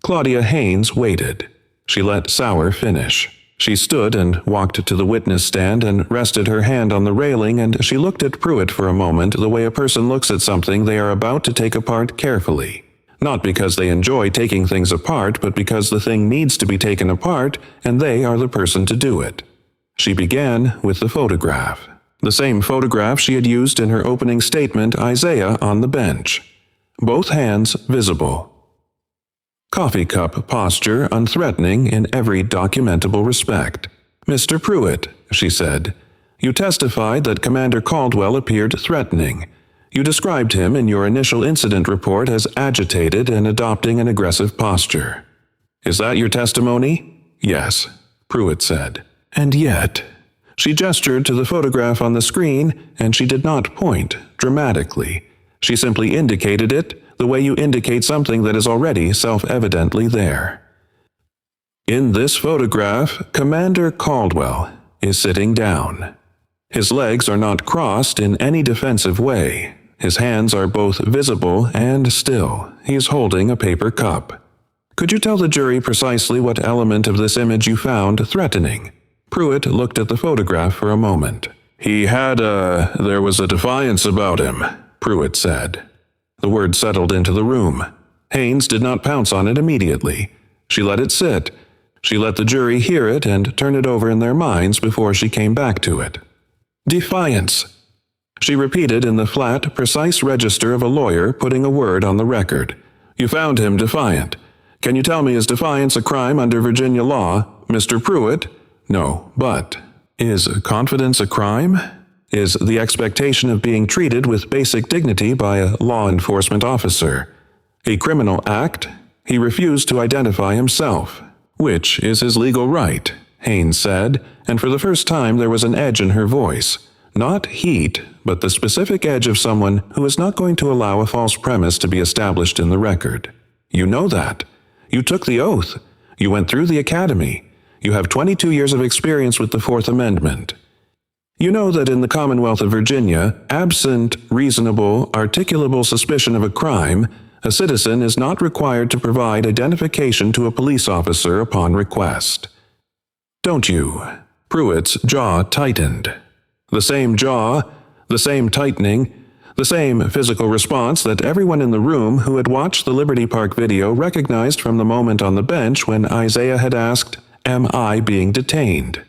Claudia Haynes waited. She let Sauer finish. She stood and walked to the witness stand and rested her hand on the railing, and she looked at Pruitt for a moment the way a person looks at something they are about to take apart carefully. Not because they enjoy taking things apart, but because the thing needs to be taken apart, and they are the person to do it. She began with the photograph. The same photograph she had used in her opening statement, Isaiah on the bench. Both hands visible. Coffee cup posture unthreatening in every documentable respect. "Mr. Pruitt," she said, "you testified that Commander Caldwell appeared threatening. You described him in your initial incident report as agitated and adopting an aggressive posture. Is that your testimony?" "Yes," Pruitt said. "And yet..." She gestured to the photograph on the screen, and she did not point dramatically. She simply indicated it the way you indicate something that is already self-evidently there. In this photograph, Commander Caldwell is sitting down. His legs are not crossed in any defensive way. His hands are both visible and still. He is holding a paper cup. Could you tell the jury precisely what element of this image you found threatening? Pruitt looked at the photograph for a moment. There was a defiance about him, Pruitt said. The word settled into the room. Haynes did not pounce on it immediately. She let it sit. She let the jury hear it and turn it over in their minds before she came back to it. "Defiance," she repeated in the flat, precise register of a lawyer putting a word on the record. "You found him defiant. Can you tell me, is defiance a crime under Virginia law, Mr. Pruitt?" "No, but..." "Is confidence a crime? Is the expectation of being treated with basic dignity by a law enforcement officer a criminal act?" He refused to identify himself. "Which is his legal right," Haynes said, and for the first time there was an edge in her voice. Not heat, but the specific edge of someone who is not going to allow a false premise to be established in the record. "You know that. You took the oath. You went through the academy. You have 22 years of experience with the Fourth Amendment. You know that in the Commonwealth of Virginia, absent reasonable, articulable suspicion of a crime, a citizen is not required to provide identification to a police officer upon request. Don't you?" Pruitt's jaw tightened. The same jaw, the same tightening, the same physical response that everyone in the room who had watched the Liberty Park video recognized from the moment on the bench when Isaiah had asked, "Am I being detained?"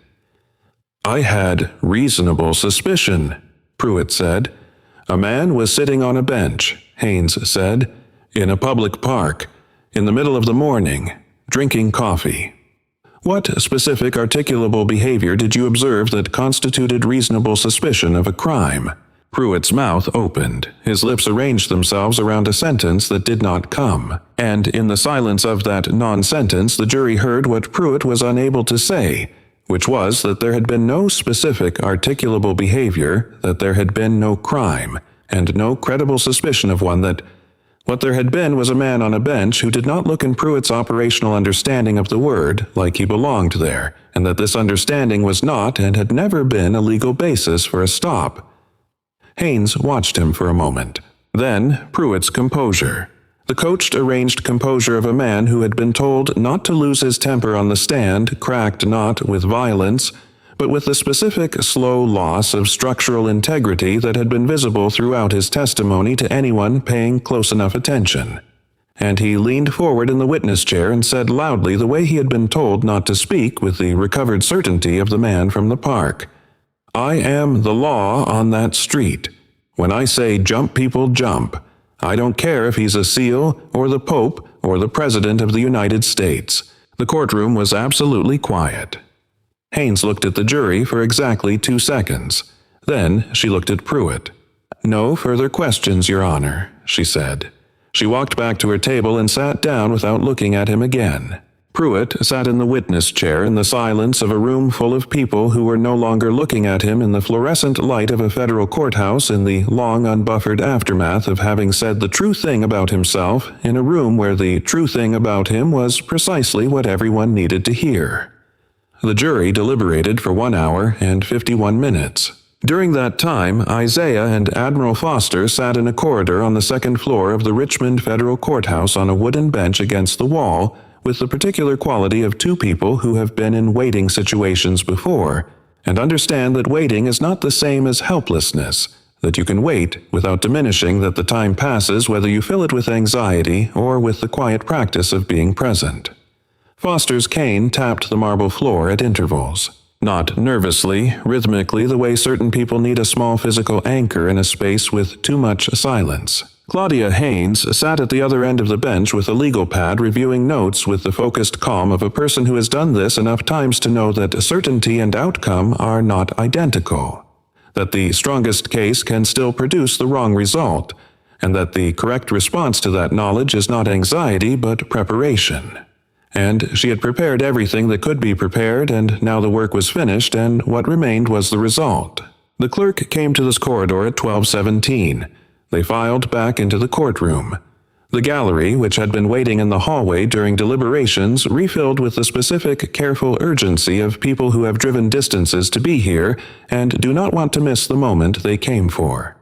"I had reasonable suspicion," Pruitt said. "A man was sitting on a bench," Haynes said, "in a public park, in the middle of the morning, drinking coffee." "What specific articulable behavior did you observe that constituted reasonable suspicion of a crime?" Pruitt's mouth opened. His lips arranged themselves around a sentence that did not come, and in the silence of that non-sentence the jury heard what Pruitt was unable to say, which was that there had been no specific articulable behavior, that there had been no crime, and no credible suspicion of one, that What there had been was a man on a bench who did not look in Pruitt's operational understanding of the word like he belonged there, and that this understanding was not and had never been a legal basis for a stop. Haynes watched him for a moment. Then Pruitt's composure. The coached, arranged composure of a man who had been told not to lose his temper on the stand, cracked not with violence, but with the specific, slow loss of structural integrity that had been visible throughout his testimony to anyone paying close enough attention. And he leaned forward in the witness chair and said loudly the way he had been told not to speak with the recovered certainty of the man from the park. "I am the law on that street. When I say jump, people jump. I don't care if he's a SEAL or the Pope or the President of the United States." The courtroom was absolutely quiet. Haynes looked at the jury for exactly 2 seconds. Then she looked at Pruitt. "No further questions, Your Honor," she said. She walked back to her table and sat down without looking at him again. Pruitt sat in the witness chair in the silence of a room full of people who were no longer looking at him in the fluorescent light of a federal courthouse in the long unbuffered aftermath of having said the true thing about himself in a room where the true thing about him was precisely what everyone needed to hear. The jury deliberated for 1 hour and 51 minutes. During that time, Isaiah and Admiral Foster sat in a corridor on the second floor of the Richmond Federal Courthouse on a wooden bench against the wall, with the particular quality of 2 people who have been in waiting situations before, and understand that waiting is not the same as helplessness, that you can wait without diminishing that the time passes whether you fill it with anxiety or with the quiet practice of being present. Foster's cane tapped the marble floor at intervals. Not nervously, rhythmically, the way certain people need a small physical anchor in a space with too much silence. Claudia Haynes sat at the other end of the bench with a legal pad reviewing notes with the focused calm of a person who has done this enough times to know that certainty and outcome are not identical, that the strongest case can still produce the wrong result, and that the correct response to that knowledge is not anxiety but preparation. And she had prepared everything that could be prepared, and now the work was finished, and what remained was the result. The clerk came to this corridor at 12:17. They filed back into the courtroom. The gallery, which had been waiting in the hallway during deliberations, refilled with the specific, careful urgency of people who have driven distances to be here and do not want to miss the moment they came for.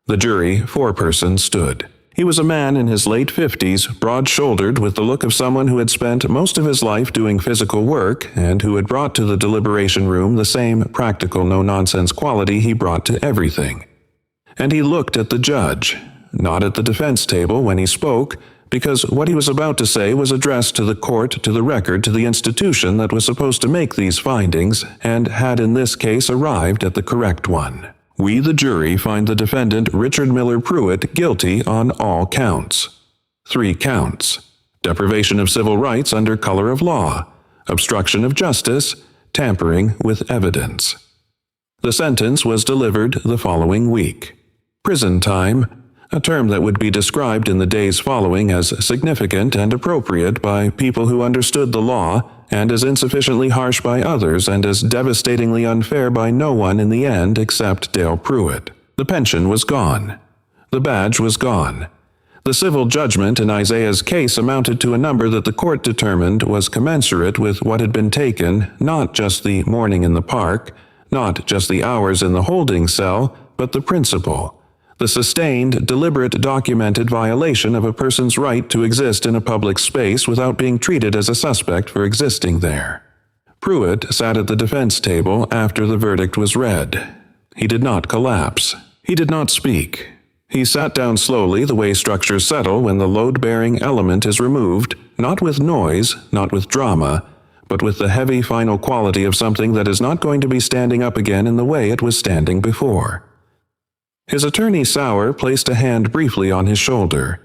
The jury, 4-person, stood. He was a man in his late 50s, broad-shouldered, with the look of someone who had spent most of his life doing physical work and who had brought to the deliberation room the same practical, no-nonsense quality he brought to everything. And he looked at the judge, not at the defense table when he spoke, because what he was about to say was addressed to the court, to the record, to the institution that was supposed to make these findings, and had in this case arrived at the correct one. We, the jury, find the defendant Richard Miller Pruitt guilty on all counts. 3 counts: deprivation of civil rights under color of law, obstruction of justice, tampering with evidence. The sentence was delivered the following week. Prison time, a term that would be described in the days following as significant and appropriate by people who understood the law, and as insufficiently harsh by others and as devastatingly unfair by no one in the end except Dale Pruitt. The pension was gone. The badge was gone. The civil judgment in Isaiah's case amounted to a number that the court determined was commensurate with what had been taken, not just the morning in the park, not just the hours in the holding cell, but the principle. The sustained, deliberate, documented violation of a person's right to exist in a public space without being treated as a suspect for existing there. Pruitt sat at the defense table after the verdict was read. He did not collapse. He did not speak. He sat down slowly, the way structures settle when the load-bearing element is removed, not with noise, not with drama, but with the heavy final quality of something that is not going to be standing up again in the way it was standing before. His attorney Sauer placed a hand briefly on his shoulder,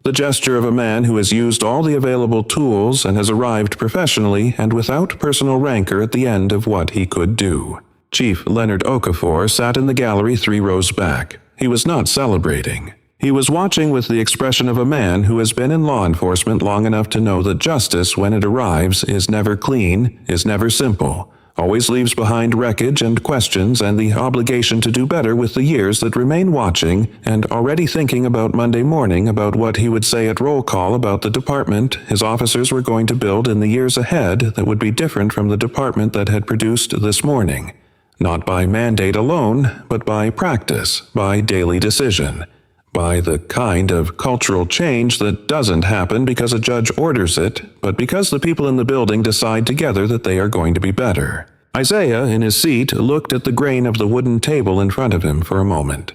the gesture of a man who has used all the available tools and has arrived professionally and without personal rancor at the end of what he could do. Chief Leonard Okafor sat in the gallery 3 rows back. He was not celebrating. He was watching with the expression of a man who has been in law enforcement long enough to know that justice, when it arrives, is never clean, is never simple, always leaves behind wreckage and questions and the obligation to do better with the years that remain watching and already thinking about Monday morning about what he would say at roll call about the department his officers were going to build in the years ahead that would be different from the department that had produced this morning. Not by mandate alone, but by practice, by daily decision, by the kind of cultural change that doesn't happen because a judge orders it, but because the people in the building decide together that they are going to be better. Isaiah, in his seat, looked at the grain of the wooden table in front of him for a moment.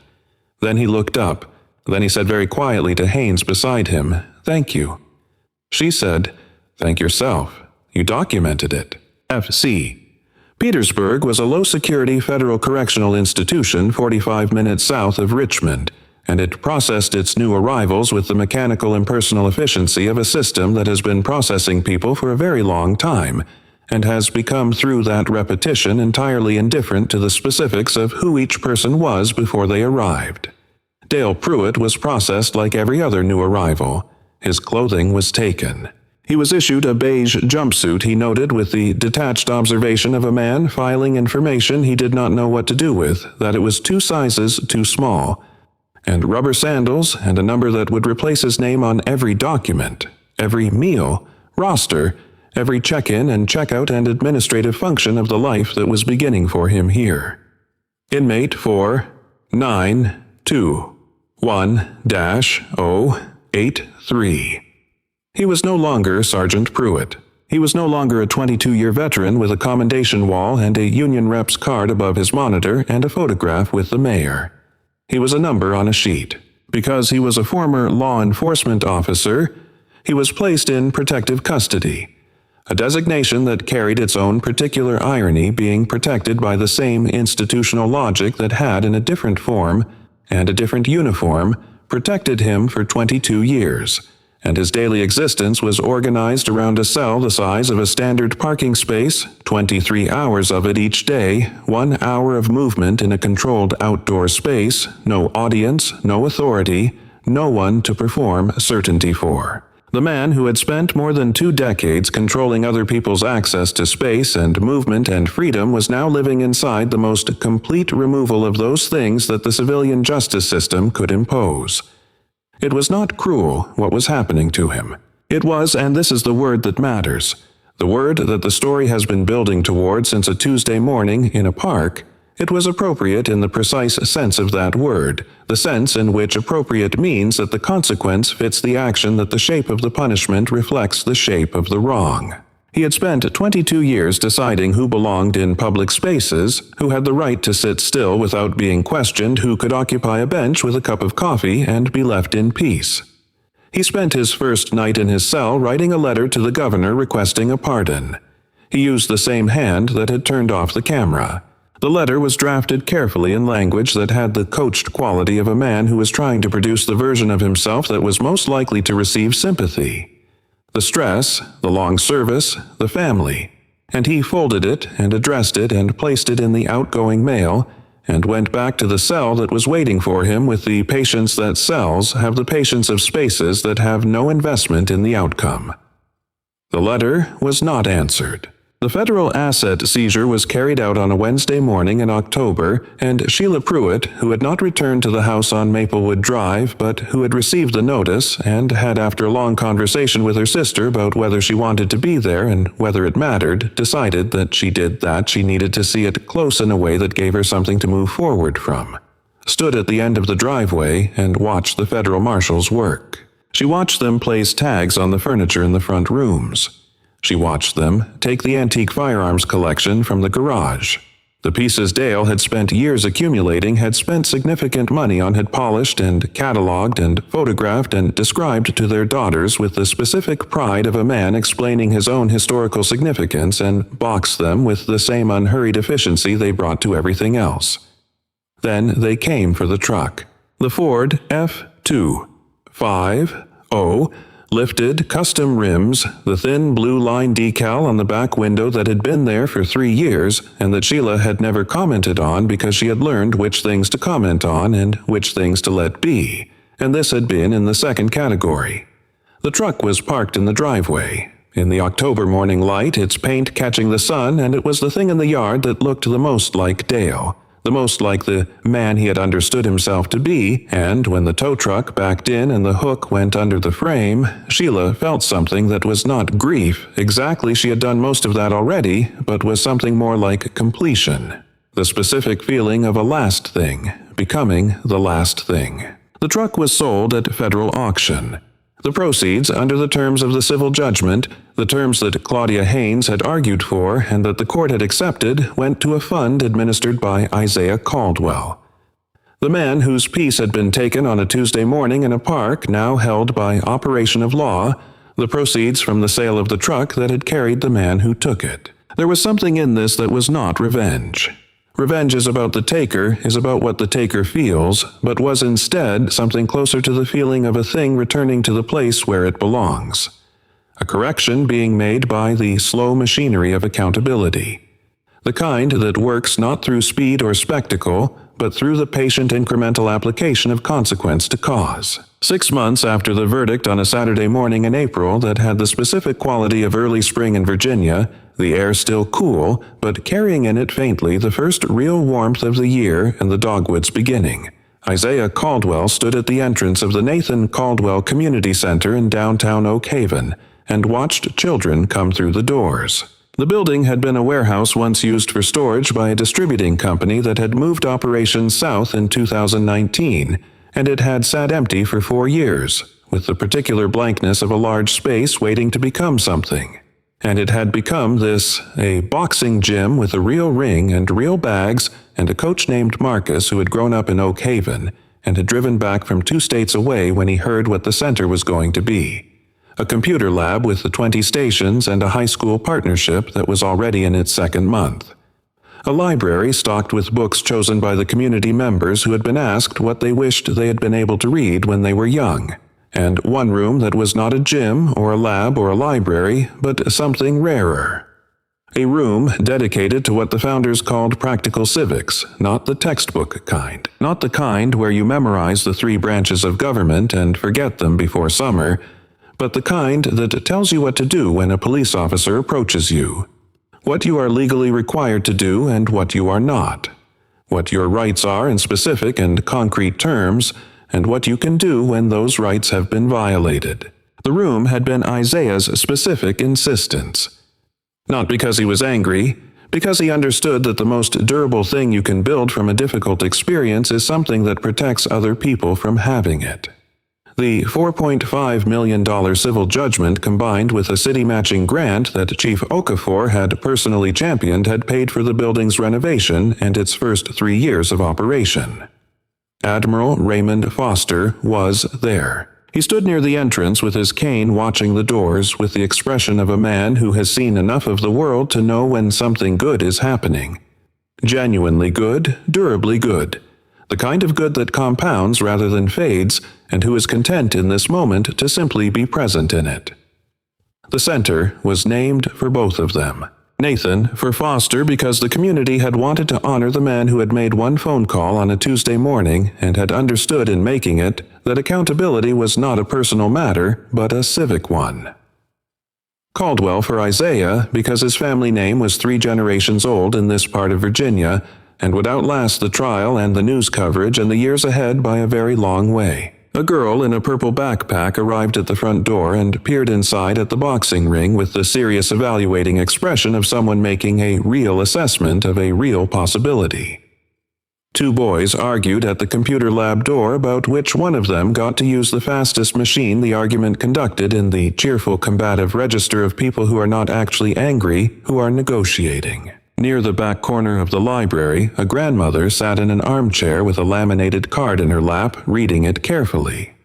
Then he looked up. Then he said very quietly to Haynes beside him, "Thank you." She said, "Thank yourself. You documented it." F.C. Petersburg was a low-security federal correctional institution 45 minutes south of Richmond, and it processed its new arrivals with the mechanical impersonal efficiency of a system that has been processing people for a very long time, and has become through that repetition entirely indifferent to the specifics of who each person was before they arrived. Dale Pruitt was processed like every other new arrival. His clothing was taken. He was issued a beige jumpsuit, he noted, with the detached observation of a man filing information he did not know what to do with, that it was 2 sizes too small, and rubber sandals and a number that would replace his name on every document, every meal, roster, every check-in and check-out and administrative function of the life that was beginning for him here. Inmate 49221-083. He was no longer Sergeant Pruitt. He was no longer a 22-year veteran with a commendation wall and a union rep's card above his monitor and a photograph with the mayor. He was a number on a sheet. Because he was a former law enforcement officer, he was placed in protective custody, a designation that carried its own particular irony, being protected by the same institutional logic that had, in a different form and a different uniform, protected him for 22 years. And his daily existence was organized around a cell the size of a standard parking space, 23 hours of it each day, 1 hour of movement in a controlled outdoor space, no audience, no authority, no one to perform certainty for. The man who had spent more than 2 decades controlling other people's access to space and movement and freedom was now living inside the most complete removal of those things that the civilian justice system could impose. It was not cruel what was happening to him. It was, and this is the word that matters, the word that the story has been building toward since a Tuesday morning in a park, it was appropriate in the precise sense of that word, the sense in which appropriate means that the consequence fits the action, that the shape of the punishment reflects the shape of the wrong. He had spent 22 years deciding who belonged in public spaces, who had the right to sit still without being questioned, who could occupy a bench with a cup of coffee and be left in peace. He spent his first night in his cell writing a letter to the governor requesting a pardon. He used the same hand that had turned off the camera. The letter was drafted carefully in language that had the coached quality of a man who was trying to produce the version of himself that was most likely to receive sympathy. The stress, the long service, the family, and he folded it and addressed it and placed it in the outgoing mail and went back to the cell that was waiting for him with the patience that cells have, the patience of spaces that have no investment in the outcome. The letter was not answered. The federal asset seizure was carried out on a Wednesday morning in October, and Sheila Pruitt, who had not returned to the house on Maplewood Drive, but who had received the notice and had, after a long conversation with her sister about whether she wanted to be there and whether it mattered, decided that she needed to see it close in a way that gave her something to move forward from, stood at the end of the driveway and watched the federal marshals work. She watched them place tags on the furniture in the front rooms. She watched them take the antique firearms collection from the garage. The pieces Dale had spent years accumulating, had spent significant money on, had polished and catalogued and photographed and described to their daughters with the specific pride of a man explaining his own historical significance, and boxed them with the same unhurried efficiency they brought to everything else. Then they came for the truck. The Ford F250, lifted, custom rims, the thin blue line decal on the back window that had been there for 3 years and that Sheila had never commented on because she had learned which things to comment on and which things to let be, and this had been in the second category. The truck was parked in the driveway. In the October morning light, its paint catching the sun, and it was the thing in the yard that looked the most like Dale, the most like the man he had understood himself to be, and when the tow truck backed in and the hook went under the frame, Sheila felt something that was not grief. Exactly, she had done most of that already, but was something more like completion. The specific feeling of a last thing, becoming the last thing. The truck was sold at federal auction. The proceeds, under the terms of the civil judgment, the terms that Claudia Haynes had argued for and that the court had accepted, went to a fund administered by Isaiah Caldwell. The man whose piece had been taken on a Tuesday morning in a park now held by operation of law, the proceeds from the sale of the truck that had carried the man who took it. There was something in this that was not revenge. Revenge is about the taker, is about what the taker feels, but was instead something closer to the feeling of a thing returning to the place where it belongs. A correction being made by the slow machinery of accountability. The kind that works not through speed or spectacle, but through the patient incremental application of consequence to cause. 6 months after the verdict on a Saturday morning in April that had the specific quality of early spring in Virginia, the air still cool, but carrying in it faintly the first real warmth of the year and the dogwoods beginning, Isaiah Caldwell stood at the entrance of the Nathan Caldwell Community Center in downtown Oak Haven and watched children come through the doors. The building had been a warehouse once used for storage by a distributing company that had moved operations south in 2019, and it had sat empty for 4 years, with the particular blankness of a large space waiting to become something. And it had become this, a boxing gym with a real ring and real bags and a coach named Marcus who had grown up in Oak Haven and had driven back from 2 states away when he heard what the center was going to be. A computer lab with the 20 stations and a high school partnership that was already in its 2nd month. A library stocked with books chosen by the community members who had been asked what they wished they had been able to read when they were young. And one room that was not a gym or a lab or a library, but something rarer. A room dedicated to what the founders called practical civics, not the textbook kind. Not the kind where you memorize the 3 branches of government and forget them before summer, but the kind that tells you what to do when a police officer approaches you. What you are legally required to do and what you are not. What your rights are in specific and concrete terms, and what you can do when those rights have been violated. The room had been Isaiah's specific insistence. Not because he was angry, because he understood that the most durable thing you can build from a difficult experience is something that protects other people from having it. The $4.5 million civil judgment combined with a city-matching grant that Chief Okafor had personally championed had paid for the building's renovation and its first 3 years of operation. Admiral Raymond Foster was there. He stood near the entrance with his cane watching the doors with the expression of a man who has seen enough of the world to know when something good is happening. Genuinely good, durably good. The kind of good that compounds rather than fades, and who is content in this moment to simply be present in it. The center was named for both of them. Nathan for Foster because the community had wanted to honor the man who had made one phone call on a Tuesday morning and had understood in making it that accountability was not a personal matter but a civic one. Caldwell for Isaiah because his family name was 3 generations old in this part of Virginia and would outlast the trial and the news coverage and the years ahead by a very long way. A girl in a purple backpack arrived at the front door and peered inside at the boxing ring with the serious evaluating expression of someone making a real assessment of a real possibility. 2 boys argued at the computer lab door about which one of them got to use the fastest machine the argument conducted in the cheerful combative register of people who are not actually angry, who are negotiating. Near the back corner of the library, a grandmother sat in an armchair with a laminated card in her lap, reading it carefully.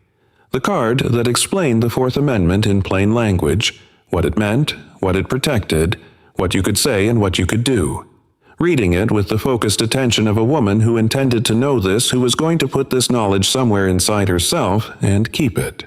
The card that explained the 4th Amendment in plain language, what it meant, what it protected, what you could say and what you could do. Reading it with the focused attention of a woman who intended to know this, who was going to put this knowledge somewhere inside herself and keep it.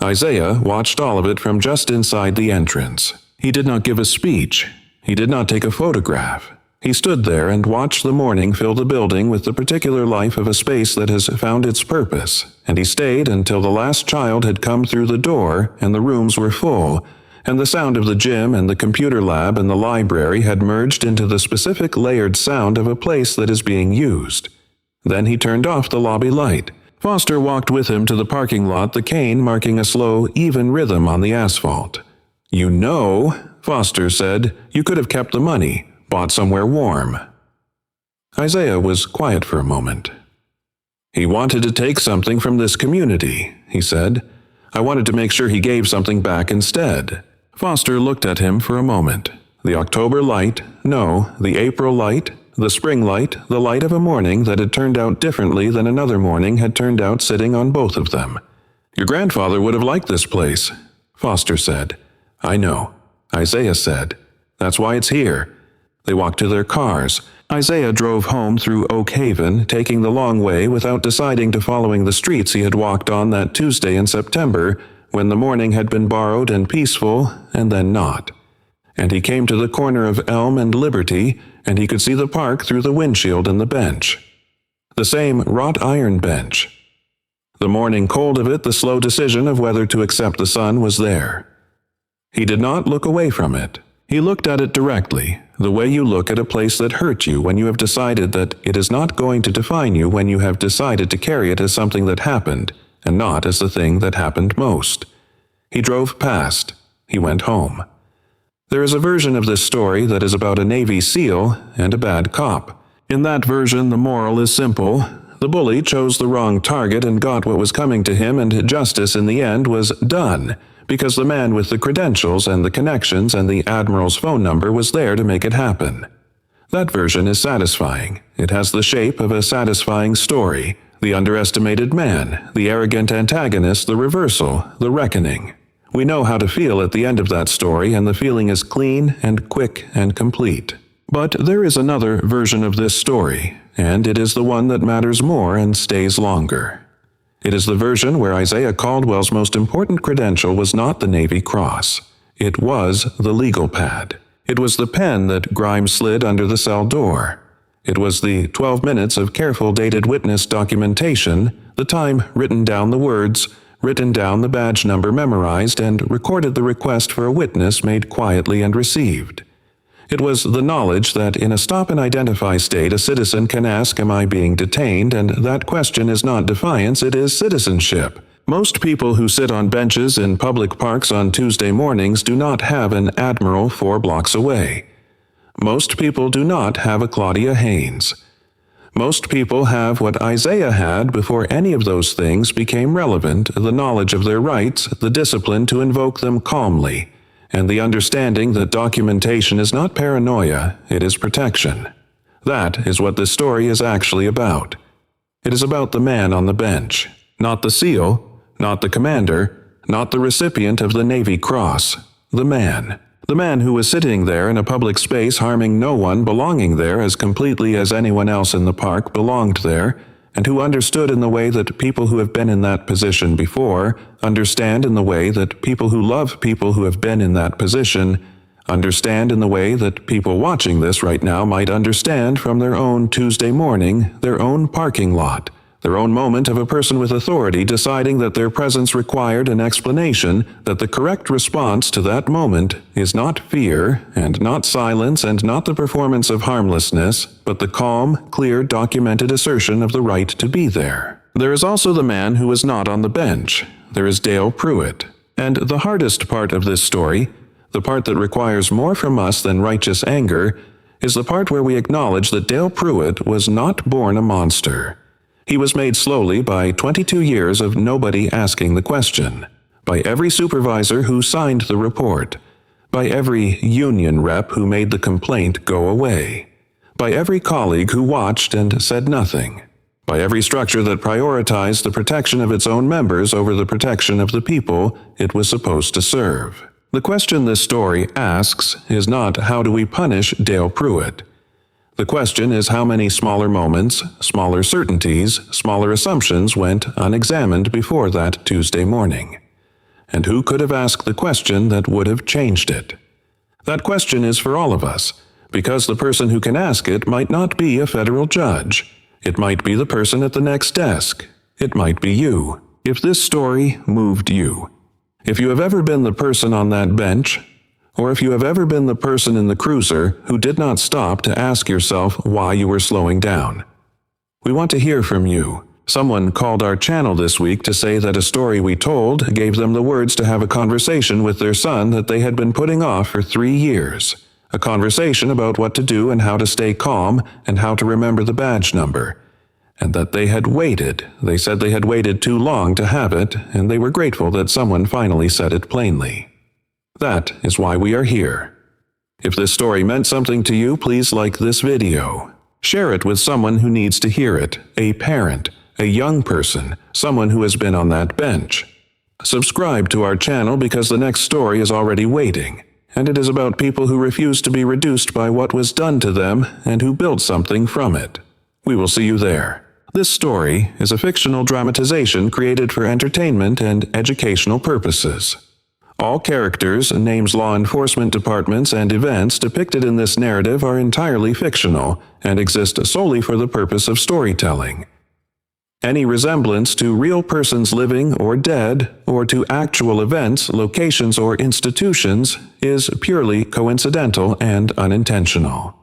Isaiah watched all of it from just inside the entrance. He did not give a speech. He did not take a photograph. He stood there and watched the morning fill the building with the particular life of a space that has found its purpose, and he stayed until the last child had come through the door and the rooms were full, and the sound of the gym and the computer lab and the library had merged into the specific layered sound of a place that is being used. Then he turned off the lobby light. Foster walked with him to the parking lot, the cane marking a slow, even rhythm on the asphalt. "You know," Foster said, "you could have kept the money, bought somewhere warm." Isaiah was quiet for a moment. "He wanted to take something from this community," he said. "I wanted to make sure he gave something back instead." Foster looked at him for a moment. The October light, no, the April light, the spring light, the light of a morning that had turned out differently than another morning had turned out sitting on both of them. "Your grandfather would have liked this place," Foster said. "I know," Isaiah said. "That's why it's here." They walked to their cars. Isaiah drove home through Oak Haven, taking the long way without deciding to following the streets he had walked on that Tuesday in September, when the morning had been borrowed and peaceful, and then not. And he came to the corner of Elm and Liberty, and he could see the park through the windshield and the bench. The same wrought iron bench. The morning cold of it, the slow decision of whether to accept the sun, was there. He did not look away from it. He looked at it directly, the way you look at a place that hurt you when you have decided that it is not going to define you, when you have decided to carry it as something that happened, and not as the thing that happened most. He drove past. He went home. There is a version of this story that is about a Navy SEAL and a bad cop. In that version, the moral is simple. The bully chose the wrong target and got what was coming to him, and justice in the end was done, because the man with the credentials and the connections and the admiral's phone number was there to make it happen. That version is satisfying. It has the shape of a satisfying story. The underestimated man, the arrogant antagonist, the reversal, the reckoning. We know how to feel at the end of that story, and the feeling is clean and quick and complete. But there is another version of this story, and it is the one that matters more and stays longer. It is the version where Isaiah Caldwell's most important credential was not the Navy Cross. It was the legal pad. It was the pen that Grimes slid under the cell door. It was the 12 minutes of careful dated witness documentation, the time written down the words, written down the badge number memorized, and recorded the request for a witness made quietly and received. It was the knowledge that in a stop-and-identify state a citizen can ask, "Am I being detained?" and that question is not defiance, it is citizenship. Most people who sit on benches in public parks on Tuesday mornings do not have an admiral 4 blocks away. Most people do not have a Claudia Haynes. Most people have what Isaiah had before any of those things became relevant, the knowledge of their rights, the discipline to invoke them calmly, and the understanding that documentation is not paranoia, it is protection. That is what this story is actually about. It is about the man on the bench, not the SEAL, not the commander, not the recipient of the Navy Cross, the man. The man who was sitting there in a public space, harming no one, belonging there as completely as anyone else in the park belonged there, and who understood in the way that people who have been in that position before understand, in the way that people who love people who have been in that position understand, in the way that people watching this right now might understand from their own Tuesday morning, their own parking lot, their own moment of a person with authority deciding that their presence required an explanation, that the correct response to that moment is not fear, and not silence, and not the performance of harmlessness, but the calm, clear, documented assertion of the right to be there. There is also the man who is not on the bench. There is Dale Pruitt. And the hardest part of this story, the part that requires more from us than righteous anger, is the part where we acknowledge that Dale Pruitt was not born a monster. He was made slowly by 22 years of nobody asking the question, by every supervisor who signed the report, by every union rep who made the complaint go away, by every colleague who watched and said nothing, by every structure that prioritized the protection of its own members over the protection of the people it was supposed to serve. The question this story asks is not how do we punish Dale Pruitt. The question is how many smaller moments, smaller certainties, smaller assumptions went unexamined before that Tuesday morning. And who could have asked the question that would have changed it? That question is for all of us, because the person who can ask it might not be a federal judge. It might be the person at the next desk. It might be you, if this story moved you. If you have ever been the person on that bench, or if you have ever been the person in the cruiser who did not stop to ask yourself why you were slowing down, we want to hear from you. Someone called our channel this week to say that a story we told gave them the words to have a conversation with their son that they had been putting off for 3 years. A conversation about what to do and how to stay calm and how to remember the badge number. And that they had waited. They said they had waited too long to have it, and they were grateful that someone finally said it plainly. That is why we are here. If this story meant something to you, please like this video. Share it with someone who needs to hear it, a parent, a young person, someone who has been on that bench. Subscribe to our channel because the next story is already waiting, and it is about people who refuse to be reduced by what was done to them and who built something from it. We will see you there. This story is a fictional dramatization created for entertainment and educational purposes. All characters, names, law enforcement departments, and events depicted in this narrative are entirely fictional and exist solely for the purpose of storytelling. Any resemblance to real persons living or dead, or to actual events, locations, or institutions is purely coincidental and unintentional.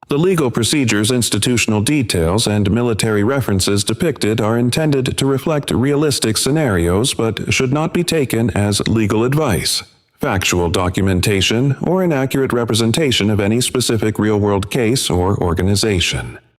The legal procedures, institutional details, and military references depicted are intended to reflect realistic scenarios but should not be taken as legal advice, factual documentation, or an accurate representation of any specific real-world case or organization.